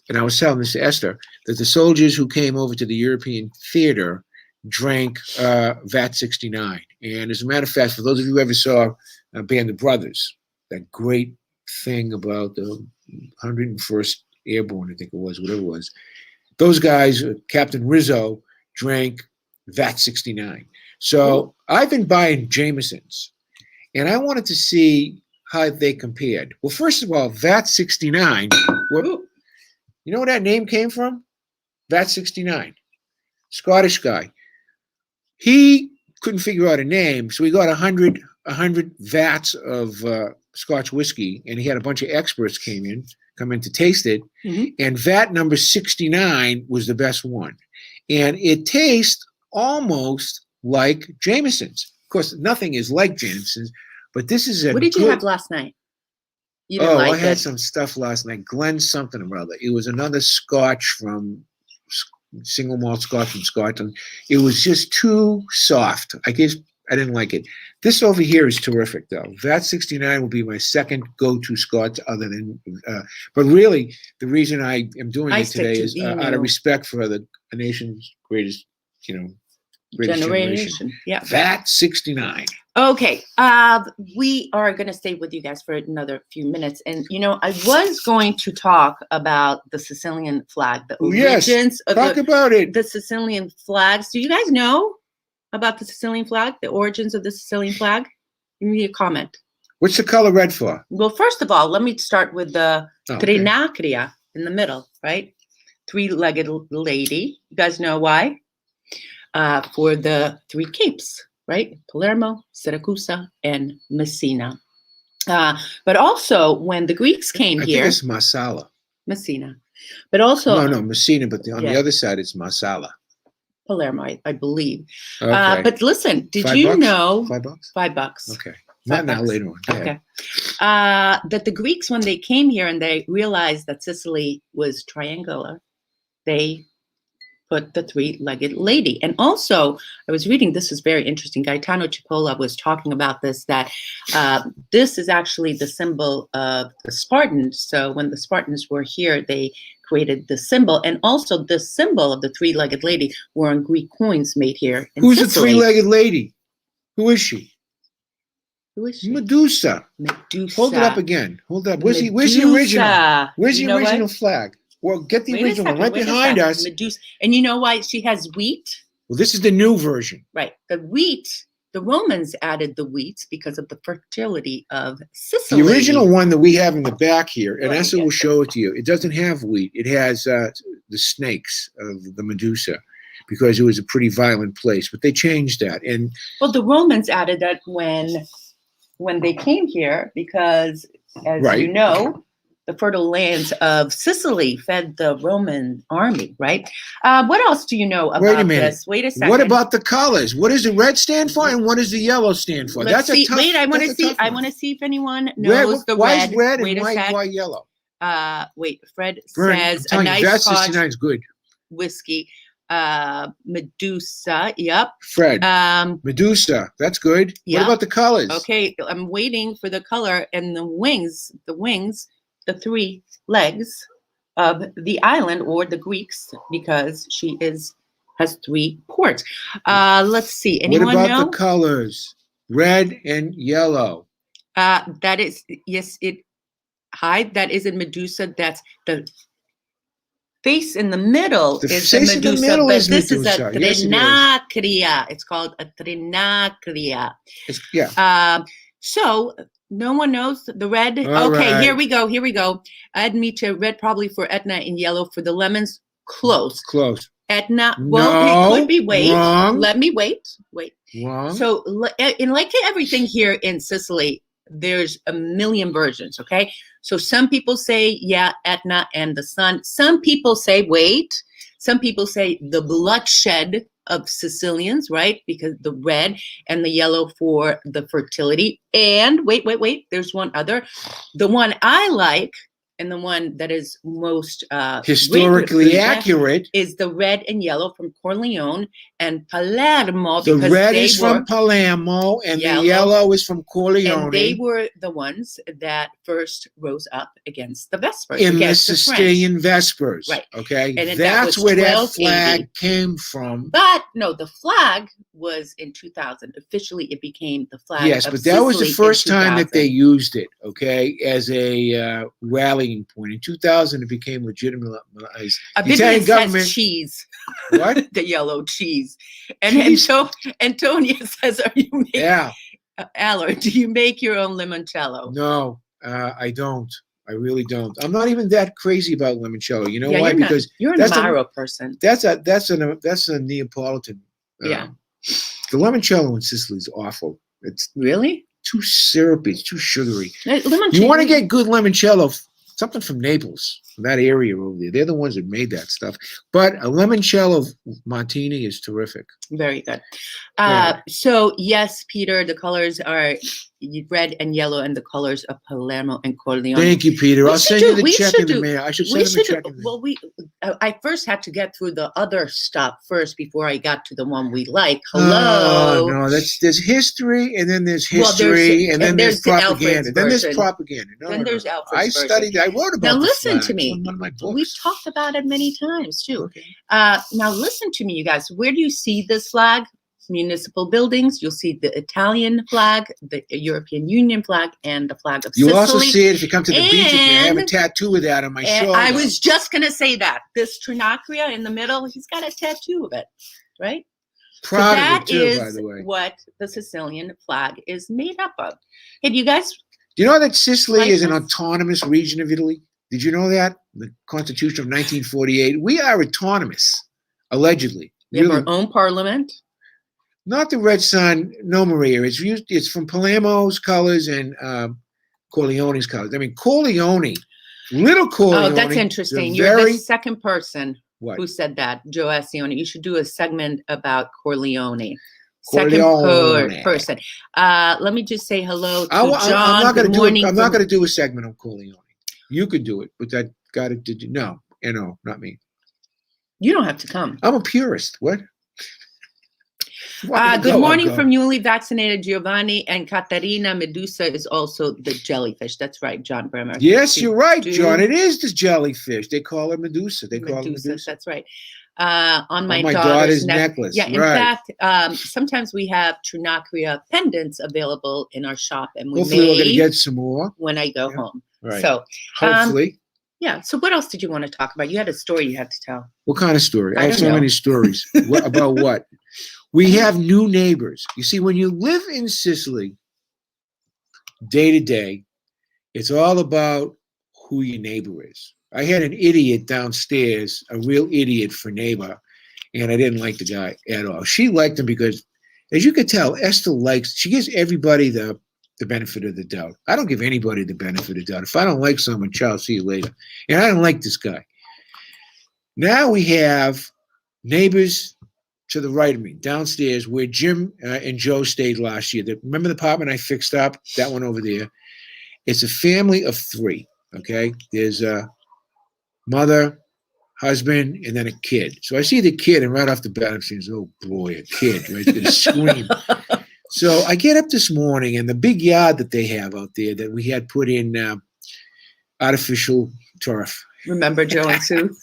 and I was telling this to Esther, that the soldiers who came over to the European theater drank VAT 69. And as a matter of fact, for those of you who ever saw Band of Brothers, that great thing about the 101st Airborne, I think it was, whatever it was, those guys, Captain Rizzo, drank VAT 69. So I've been buying Jamesons, and I wanted to see how they compared. Well, first of all, VAT 69, you know where that name came from? VAT 69. Scottish guy. He couldn't figure out a name, so he got 100 vats of Scotch whiskey, and he had a bunch of experts come in to taste it, and vat number 69 was the best one. And it tastes almost like Jameson's. Of course, nothing is like Jameson's, but this is What did you have last night? You didn't like I had some stuff last night. Glen something or other. It was another Scotch from single malt Scotch from Scotland. It was just too soft. I guess I didn't like it. This over here is terrific, though. Vat 69 will be my second go-to Scotch, other than. But really, the reason I am doing it today is out of respect for the nation's greatest, greatest generation. Yeah. Vat 69. Okay. We are going to stay with you guys for another few minutes, and I was going to talk about the Sicilian flag, the origins of about it. The Sicilian flags. Do you guys know about the Sicilian flag, the origins of the Sicilian flag? Give me a comment. What's the color red for? Well, first of all, let me start with the trinacria in the middle, right? Three-legged lady. You guys know why? For the three capes, right? Palermo, Siracusa, and Messina. But also, when the Greeks came here... I think it's Marsala. Messina. But also... No, Messina, but on the other side, it's Marsala. Palermo, I believe. Okay. But listen, did $5? you know... $5? $5. Okay. Not now, later on. Okay. That the Greeks, when they came here and they realized that Sicily was triangular, they put the three-legged lady. And also, I was reading, this is very interesting, Gaetano Cipolla was talking about this, that this is actually the symbol of the Spartans. So when the Spartans were here, they created the symbol. And also the symbol of the three-legged lady were on Greek coins made here in Who's Sicily. the three-legged lady? Who is she? Who is she? Medusa. Medusa. Hold it up again. Hold it up. Where's the original? Where's the original flag? Well, get the original one right behind us. Medusa. And you know why she has wheat? Well, this is the new version. Right. The wheat, the Romans added the wheat because of the fertility of Sicily. The original one that we have in the back here, and Eszter will show it to you, it doesn't have wheat. It has the snakes of the Medusa, because it was a pretty violent place. But they changed that. And well, the Romans added that when they came here, because, as you know, the fertile lands of Sicily fed the Roman army, right? What else do you know about this? Wait a second. What about the colors? What does the red stand for, and what does the yellow stand for? Let's see. Wait, I want to see. I want to see if anyone knows the red. Why is red and why yellow? Wait, Fred Vern, says a nice Vat Scotch 69 is good. whiskey. Medusa. Yep. Fred. Medusa. That's good. Yep. What about the colors? Okay, I'm waiting for the color and the wings. The three legs of the island, or the Greeks, because she has three ports. Let's see. Anyone know? What about know? the colors? Red and yellow. That is, yes, that is in Medusa. That's the face in the middle is the Medusa, but this is a trinacria. It's called a trinacria. So no one knows the red. Okay, here we go. Add me to red probably for Etna and yellow for the lemons. Close. Etna. Well, it could be. Wait. Wrong. Let me wait. Wrong. So in like everything here in Sicily, there's a million versions. Okay. So some people say, Etna and the sun. Some people say, wait. Some people say the bloodshed of Sicilians, right? Because the red and the yellow for the fertility. And wait. There's one other. The one I like, and the one that is most historically accurate, is the red and yellow from Corleone and Palermo. The red is from Palermo, and the yellow is from Corleone. And they were the ones that first rose up against the Vespers. In the Sicilian Vespers. Right. Okay. That's where that flag came from. But no, the flag was in 2000. Officially, it became the flag. Yes, but that was the first time that they used it, okay, as a rallying point. In 2000, it became legitimized. The Italian government says cheese. What? The yellow cheese. And Antonia says, "Are you making Allard, do you make your own limoncello?" No, I don't. I really don't. I'm not even that crazy about limoncello. You know why? Because you're an Amaro person. That's a Neapolitan. The limoncello in Sicily is awful. It's really too syrupy. It's too sugary. You want to get good limoncello? Something from Naples, from that area over there. They're the ones that made that stuff. But a limoncello martini is terrific. Very good. So yes, Peter, the colors are red and yellow, and the colors of Palermo and Corleone. Thank you, Peter. We I'll should send you do- the we check should in the do- mail. I should We send them a should. check in the mail. Well, I first had to get through the other stuff first before I got to the one we like. Oh, Hello. no, there's history, and then there's Well, history, and then there's the Alfred's propaganda. Then there's version. propaganda. No, Then no, there's no. Alfred's I version. studied. I wrote about. Now the listen to flag. me. It's one of my books. We've talked about it many times too. Okay. Now listen to me, you guys. Where do you see this flag? Municipal buildings. You'll see the Italian flag, the European Union flag, and the flag of You Sicily. also see it if you come to the beach. I have a And- tattoo of that on my And shoulder. I was just gonna say that this Trinacria in the middle, he's got a tattoo of it, right? proud so that of it too, by is the way. what the Sicilian flag is made up of. Have you guys? Do you know that Sicily is an Like- autonomous region of Italy? Did you know that? The Constitution of 1948. We are autonomous, allegedly. We have Really. our own parliament. Not the red sun, no Maria. It's from Palermo's colors and Corleone's colors. I mean, little Corleone. Oh, that's the interesting. You're very- the second person What? who said that, Joe Essione. You should do a segment about Corleone. Corleone. Second person. Let me just say hello to I'm John. not going Good to do morning. it. I'm not from- going to do a segment on Corleone. You could do it, but that got it. Did you? No, not me. You don't have to come. I'm a purist. What? Good morning from newly vaccinated Giovanni, and Caterina Medusa is also the jellyfish. That's right, John Bremer. Yes, you're right, Do- John. It is the jellyfish. They call her Medusa. They call her Medusa, Medusa. that's right. On my, my daughter's daughter's necklace, Yeah, in right. fact, sometimes we have Trinacria pendants available in our shop, and we Hopefully, we're going to may get some more. when I go Yeah, home. Right. So, Hopefully. yeah. So, what else did you want to talk about? You had a story you had to tell. What kind of story? I I have don't so know. many stories. About what? We have new neighbors. You see, when you live in Sicily, day to day, it's all about who your neighbor is. I had an idiot downstairs, a real idiot for neighbor, and I didn't like the guy at all. She liked him because, as you could tell, she gives everybody the benefit of the doubt. I don't give anybody the benefit of the doubt. If I don't like someone, ciao, see you later. And I don't like this guy. Now we have neighbors to the right of me, downstairs, where Jim and Joe stayed last year. Remember the apartment I fixed up? That one over there. It's a family of 3, okay? There's a mother, husband, and then a kid. So I see the kid, and right off the bat, I'm saying, oh boy, a kid, right? Gonna scream. So I get up this morning, and the big yard that they have out there that we had put in artificial turf. Remember Joe and Sue?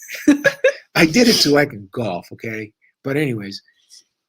I did it so I can golf, okay? But anyways,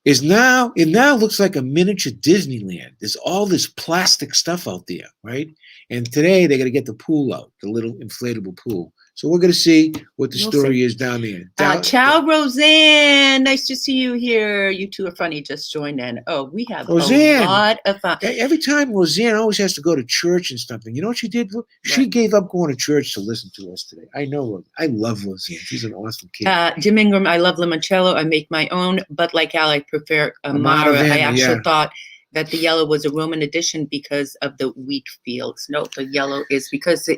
it now looks like a miniature Disneyland. There's all this plastic stuff out there, right? And today they're gonna get the pool out, the little inflatable pool. So we're gonna see what the We'll story is down there. Ciao, Roseanne. Nice to see you here. You two are funny. Just joined in. Oh, we have Roseanne. a lot of fun. Every time Roseanne always has to go to church and something. You know what she did? She What? gave up going to church to listen to us today. I know her. I love Roseanne. She's an awesome kid. Jim Ingram, I love limoncello. I make my own, but like Al, I prefer Amaro. I Ravenna, actually yeah. thought that the yellow was a Roman addition because of the wheat fields. No, the yellow is because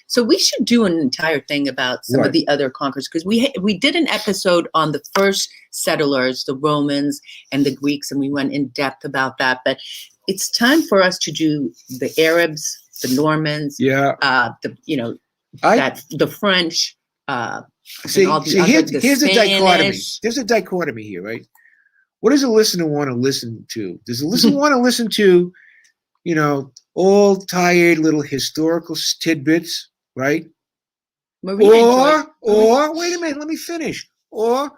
so we should do an entire thing about some What? of the other conquerors, because we did an episode on the first settlers, the Romans and the Greeks, and we went in depth about that. But it's time for us to do the Arabs, the Normans, Yeah. the French, See, all the see other- here's the a dichotomy. Spanish. There's a dichotomy here, right? What does a listener want to listen to? Does a listener want to listen to, old, tired little historical tidbits, right? Maria enjoyed- Or wait a minute, let me finish. Or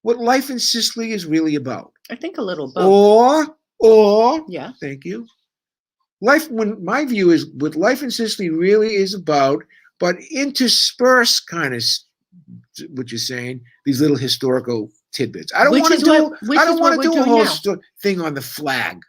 what life in Sicily is really about. I think a little both. Or Yeah. thank you. My view is what life in Sicily really is about, but intersperse kind of what you're saying, these little historical tidbits. I don't Which want is to do. what- which I is don't what want to we're do a doing whole now. thing on the flag.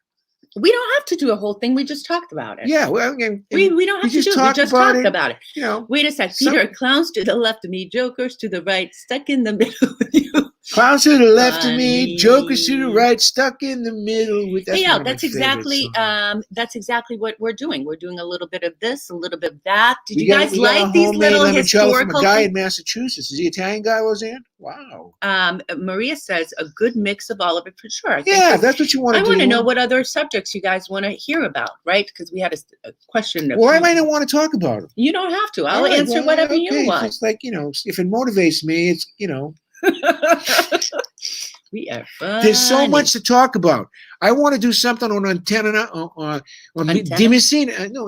We don't have to do a whole thing. We just talked about it. Yeah, well, and We don't have to just do it. We talked just about talked it. about it. you know, Wait a sec. Some- Peter, clowns to the left of me, jokers to the right, stuck in the middle of you. Clowns to the left of me, Funny. jokers to the right, stuck in the middle. With Yeah, one of my favorite songs. that's exactly what we're doing. We're doing a little bit of this, a little bit of that. Did We you got- guys we got a like these homemade little limoncello from historical a guy things? in Massachusetts. Is he Italian guy, Roseanne? Wow. Maria says a good mix of all of it for sure. I think Yeah, this- that's what you want to I do. want to know what other subjects you guys want to hear about, right? Because we had a question. That Well, I might not want to talk about it. You don't have to. I'll All right, answer well, whatever okay, you if want. It's like, if it motivates me, it's, We are fun. there's so much to talk about. I want to do something on Antenna, on Antenna? Di Messina. No,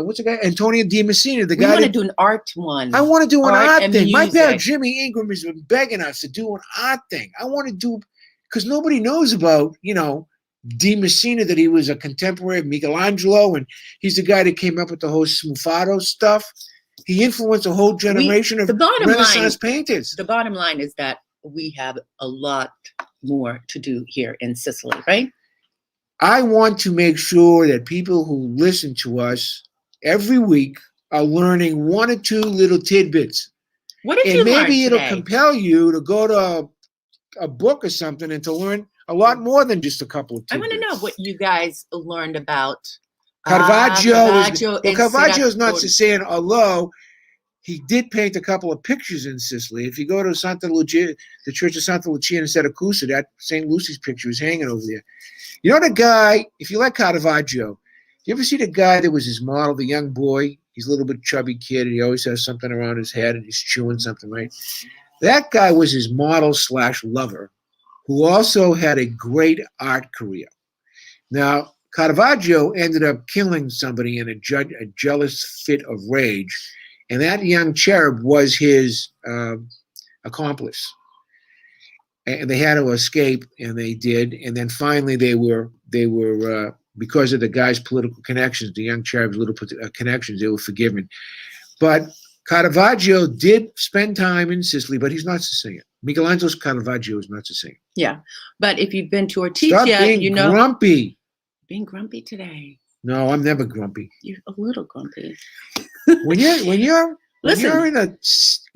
what's the guy? Antonio Di Messina, the We guy want to that do an art one. I want to do an Art art and thing. My pal music. Jimmy Ingram has been begging us to do an art thing. I want to do, because nobody knows about, Di Messina, that he was a contemporary of Michelangelo, and he's the guy that came up with the whole Smufato stuff. He influenced a whole generation of the bottom Renaissance line, painters. The bottom line is that we have a lot more to do here in Sicily, right? I want to make sure that people who listen to us every week are learning one or two little tidbits. What did And you learn maybe it'll today? compel you to go to a book or something and to learn a lot more than just a couple of I tidbits. want to know what you guys learned about Caravaggio. and Caravaggio is not Sicily. Sicilian, although he did paint a couple of pictures in Sicily. If you go to Santa Lucia, the Church of Santa Lucia in Siracusa, that St. Lucy's picture is hanging over there. You know the guy, if you like Caravaggio, you ever see the guy that was his model, the young boy? He's a little bit chubby kid, and he always has something around his head, and he's chewing something, right? That guy was his model / lover, who also had a great art career. Now, Caravaggio ended up killing somebody in a jealous fit of rage, and that young cherub was his accomplice. And they had to escape, and they did. And then finally, they were because of the guy's political connections, the young cherub's little connections, they were forgiven. But Caravaggio did spend time in Sicily, but he's not Sicilian. Michelangelo's Caravaggio is not Sicilian. Yeah, but if you've been to Stop Ortigia, being you know. grumpy. Being grumpy today. No, I'm never grumpy. You're a little grumpy. When you're Listen. in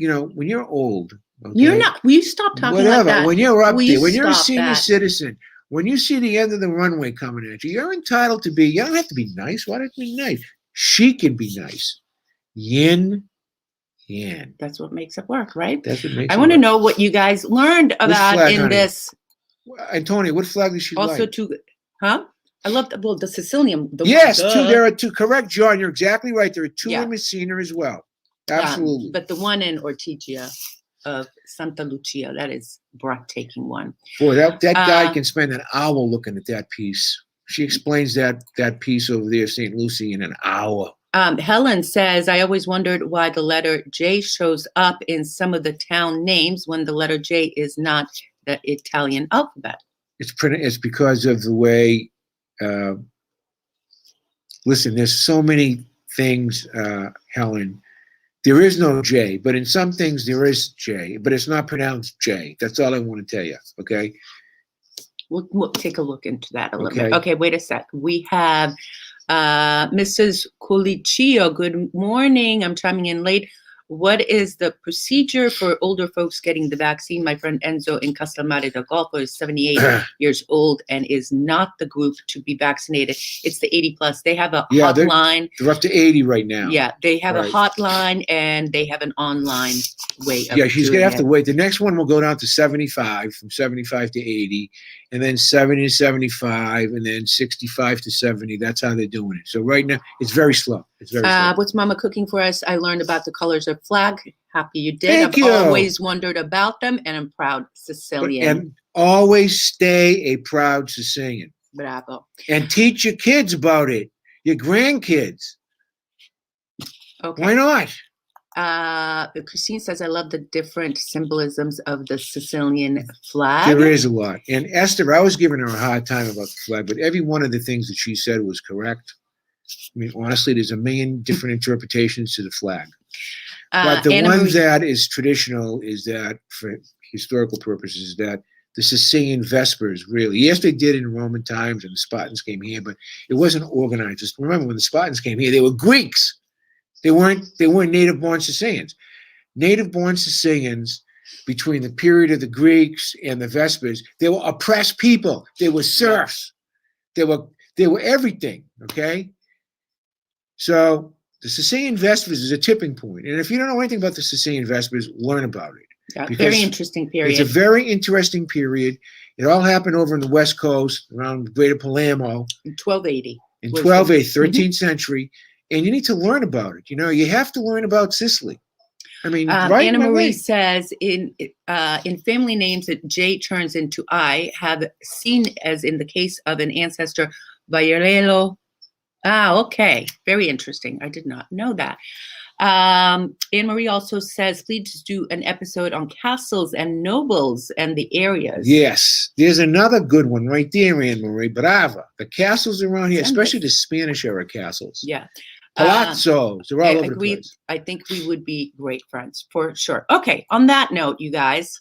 a, when you're old. Okay? You're not. Will you stop talking Whatever. like that? When you're up Will there, you when you're a stop senior that? citizen, when you see the end of the runway coming at you, you're entitled to be. You don't have to be nice. Why don't you be nice? She can be nice. Yin, yang. That's what makes it work, right? That's what makes. I want to know what you guys learned about flag, in honey? this. Antonia, what flag does she Also, like? I love the Sicilian. Yes, duh. two. There are two. Correct, John. You're exactly right. There are two Yeah. in Messina as well. Absolutely. But the one in Ortigia of Santa Lucia, that is breathtaking one. Boy, that guy Uh, can spend an hour looking at that piece. She explains that piece over there, St. Lucy, in an hour. Helen says, I always wondered why the letter J shows up in some of the town names when the letter J is not the Italian alphabet. It's because of the way. Listen, there's so many things, Helen. There is no J, but in some things there is J, but it's not pronounced J. That's all I want to tell you. Okay. We'll take a look into that a little Okay. bit. Okay, wait a sec. We have Mrs. Culicio. Good morning. I'm chiming in late. What is the procedure for older folks getting the vaccine? My friend Enzo in Castelmare del Golfo is 78 years old and is not the group to be vaccinated. It's the 80 plus. They have a hotline. They're up to 80 right now. Yeah, they have Right. a hotline and they have an online way of Yeah, she's doing gonna have it. to wait. The next one will go down to 75, from 75 to 80, and then 70 to 75, and then 65 to 70. That's how they're doing it. So right now, it's very slow. It's very slow. What's Mama cooking for us? I learned about the colors of flag. Happy you did. Thank you. I've always wondered about them, and I'm proud Sicilian. And always stay a proud Sicilian. Bravo. And teach your kids about it, your grandkids. Okay. Why not? Christine says, I love the different symbolisms of the Sicilian flag. There is a lot. And Esther, I was giving her a hard time about the flag, but every one of the things that she said was correct. I mean, honestly, there's a million different interpretations to the flag. But the Anna one Marie- that is traditional is that, for historical purposes, that the Sicilian Vespers, really. Yes, they did in Roman times and the Spartans came here, but it wasn't organized. Just remember, when the Spartans came here, they were Greeks. They weren't native-born Sicilians. Native-born Sicilians between the period of the Greeks and the Vespers. They were oppressed people. They were serfs. They were everything, okay? So the Sicilian Vespers is a tipping point. And if you don't know anything about the Sicilian Vespers, learn about it. Yeah, very interesting period. It's a very interesting period. It all happened over in the West Coast, around Greater Palermo. In 1280. In 1280, 13th century. And you need to learn about it. You know, you have to learn about Sicily. I mean, right? Anna Marie says, in family names that J turns into I, have seen, as in the case of an ancestor, Vaiarello. Ah, okay. Very interesting. I did not know that. Anne Marie also says, please do an episode on castles and nobles and the areas. Yes. There's another good one right there, Anne Marie. Brava. The castles around here, especially the Spanish era castles. Yeah. Palazzos. They're all over the place. I think we would be great friends for sure. Okay. On that note, you guys,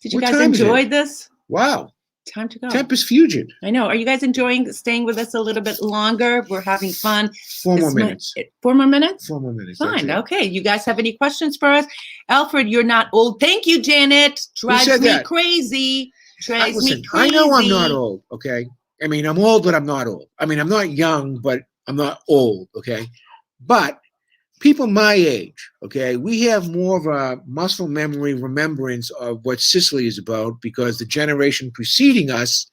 did you guys enjoy this? Wow. Time to go. Tempest Fusion. I know. Are you guys enjoying staying with us a little bit longer? We're having fun. 4 more minutes. 4 more minutes? 4 more minutes. Fine. Okay. You guys have any questions for us? Alfred, you're not old. Thank you, Janet. Drives me crazy. Drives me crazy. I know I'm not old, okay? I mean, I'm old, but I'm not old. I mean, I'm not young, but I'm not old, okay? But people my age, okay, we have more of a muscle memory remembrance of what Sicily is about because the generation preceding us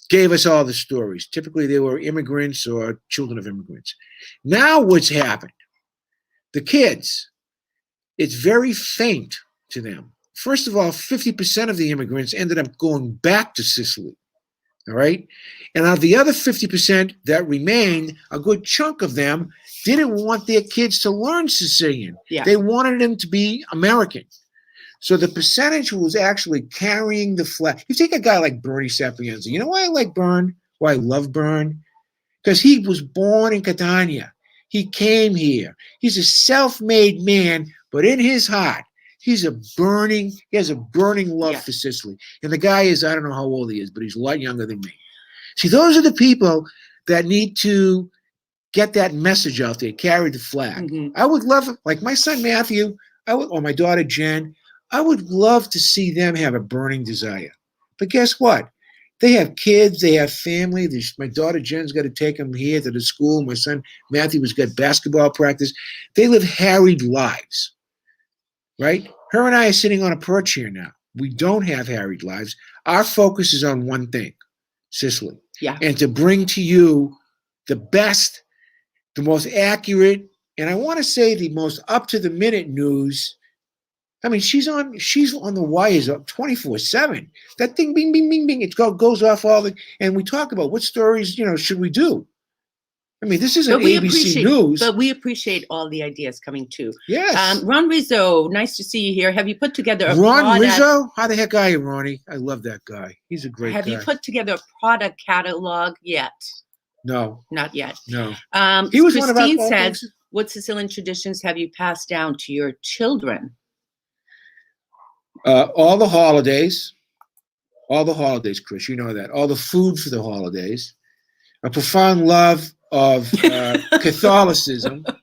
gave us all the stories. Typically, they were immigrants or children of immigrants. Now what's happened? The kids, it's very faint to them. First of all, 50% of the immigrants ended up going back to Sicily, all right? And of the other 50% that remained, a good chunk of them didn't want their kids to learn Sicilian. Yeah. They wanted them to be American. So the percentage who was actually carrying the flag, you take a guy like Bernie Sapienza. You know why I like Bern? Why I love Bern? Because he was born in Catania. He came here. He's a self-made man, but in his heart, he has a burning love for Sicily. And the guy is, I don't know how old he is, but he's a lot younger than me. See, those are the people that need to get that message out there, carry the flag. Mm-hmm. I would love, like my son Matthew, or my daughter Jen, I would love to see them have a burning desire. But guess what? They have kids, they have family. My daughter Jen's got to take them here to the school. My son Matthew has got basketball practice. They live harried lives, right? Her and I are sitting on a perch here now. We don't have harried lives. Our focus is on one thing, Sicily. Yeah. And to bring to you the best, the most accurate, and I want to say the most up-to-the-minute news. I mean, she's on the wires up 24/7. That thing, bing, bing, bing, bing, it goes off all the, and we talk about what stories, should we do? I mean, this isn't ABC News. But we appreciate all the ideas coming too. Yes. Ron Rizzo, nice to see you here. Have you put together a Ron Rizzo? How the heck are you, Ronnie? I love that guy. He's a great guy. Have you put together a product catalog yet? No. Not yet. No. He was Christine says, what Sicilian traditions have you passed down to your children? All the holidays, Chris, you know that. All the food for the holidays. A profound love of Catholicism. A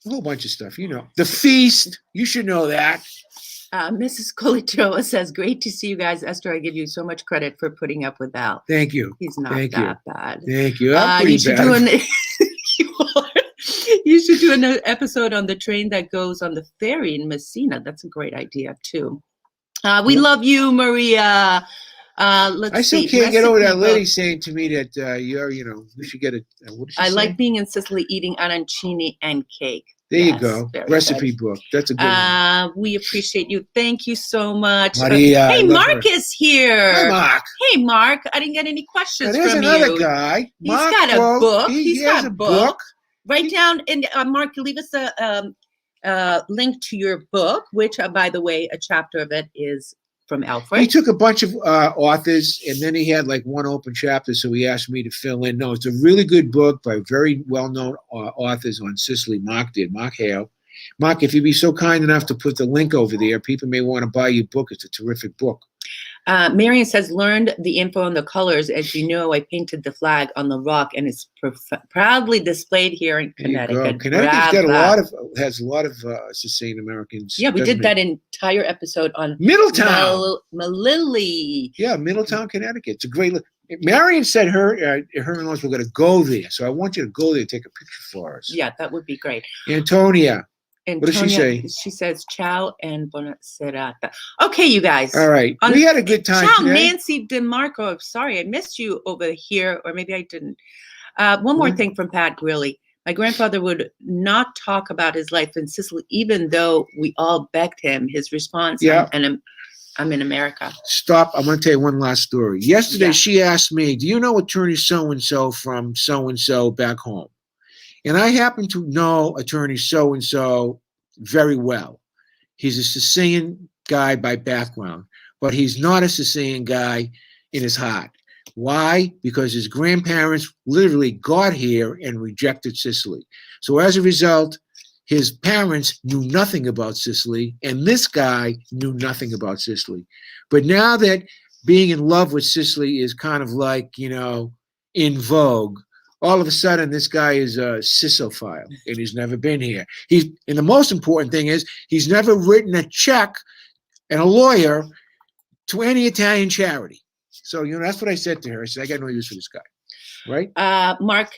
whole bunch of stuff, The feast, you should know that. Mrs. Colitroa says, great to see you guys. Eszter, I give you so much credit for putting up with Al. Thank you. He's not that bad. Thank you. You should do an episode on the train that goes on the ferry in Messina. That's a great idea, too. We love you, Maria. I still can't get over that lady saying to me that we should get a. What did she say? Like being in Sicily, eating arancini and cake. There you go. Recipe book. That's a good one. We appreciate you. Thank you so much. Maria, hey, Mark is here. Hi, Mark. Hey, Mark. I didn't get any questions from you. There's another guy. He's got a book. He's got a book. Write down, and Mark, leave us a link to your book, which, by the way, a chapter of it is from Alfred. He took a bunch of authors, and then he had like one open chapter, so he asked me to fill in. No, it's a really good book by very well-known authors on Sicily. Mark Hale. Mark, if you'd be so kind enough to put the link over there, people may want to buy your book. It's a terrific book. Marion says, learned the info on the colors. As you know, I painted the flag on the rock, and it's proudly displayed here in Connecticut. Connecticut's got has a lot of Sicilian Americans. Yeah, we did that entire episode on Middletown. Malilly. Yeah, Middletown, Connecticut. It's a great. Marion said her in-laws were going to go there, so I want you to go there and take a picture for us. Yeah, that would be great. Antonia. What does she say? She says, ciao and buona serata. Okay, you guys. All right. We had a good time ciao, today. Nancy DeMarco. Sorry, I missed you over here, or maybe I didn't. One more thing from Pat Grilly. My grandfather would not talk about his life in Sicily, even though we all begged him. His response, I'm in America. Stop. I'm going to tell you one last story. Yesterday, she asked me, do you know attorney so-and-so from so-and-so back home? And I happen to know attorney so-and-so very well. He's a Sicilian guy by background, but he's not a Sicilian guy in his heart. Why? Because his grandparents literally got here and rejected Sicily. So as a result, his parents knew nothing about Sicily, and this guy knew nothing about Sicily. But now that being in love with Sicily is kind of like, in vogue, all of a sudden, this guy is a Siciliophile, and he's never been here. And the most important thing is he's never written a check and a lawyer to any Italian charity. So, that's what I said to her. I said, I got no use for this guy, right? Mark,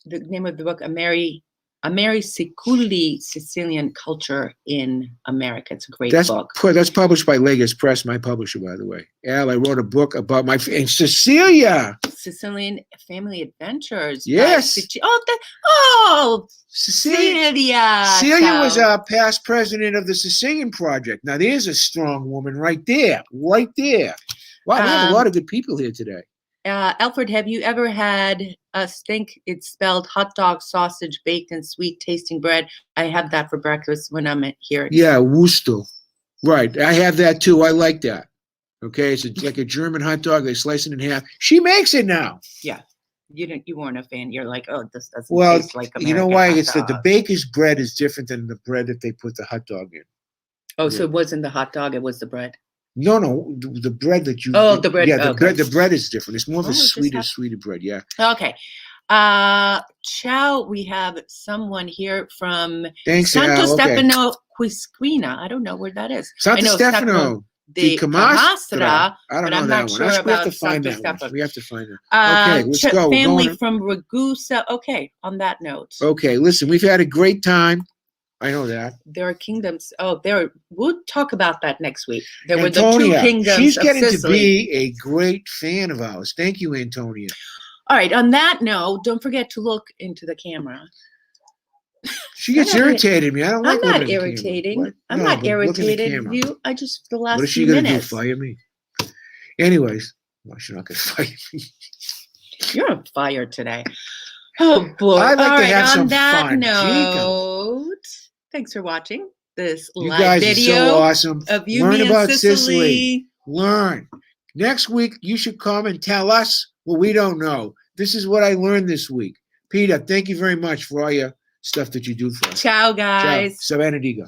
the name of the book, Ameri Siculi, Sicilian Culture in America. It's a great book. That's published by Legis Press, my publisher, by the way. Al, I wrote a book about in Sicilia. Sicilian Family Adventures. Yes. Cecilia. Celia was our past president of the Sicilian Project. Now, there's a strong woman right there. Right there. Wow, we have a lot of good people here today. Alfred, have you ever had us think it's spelled hot dog, sausage, bacon, sweet tasting bread? I have that for breakfast when I'm here. Yeah, Wusto. Right. I have that too. I like that. Okay. It's like a German hot dog. They slice it in half. She makes it now. Yeah. You weren't a fan. You're like, oh, this doesn't taste like American. You know why? Hot It's dog. the baker's bread is different than the bread that they put the hot dog in. Oh, so it wasn't the hot dog, it was the bread. No, the bread that you. Oh, the bread. Yeah, okay. the bread is different. It's more of a sweeter bread. Yeah. Okay. Ciao. We have someone here from Santo Stefano Quisquina. I don't know where that is. Santo Stefano di Camastra. I don't know that one. We have to find that one. We have to find it. Okay, let's go. Family from Ragusa. Okay, on that note. Okay, listen, we've had a great time. I know that. There are kingdoms. We'll talk about that next week. There Antonia, were the 2 kingdoms she's of getting Sicily. to be a great fan of ours. Thank you, Antonia. All right. On that note, don't forget to look into the camera. She gets irritated me. I don't like. I'm not irritating. I'm not irritated. You. I just the last. What is she going to do? Fire me? Anyways, well, she's not going to fire me. You're on fire today. Oh boy! I'd like to have some on that fun. note, thanks for watching this you live guys video are so awesome. of you Learn and about Sicily. Learn. Next week, you should come and tell us what we don't know. This is what I learned this week. Peter, thank you very much for all your stuff that you do for us. Ciao, guys. Ciao. Benedigo.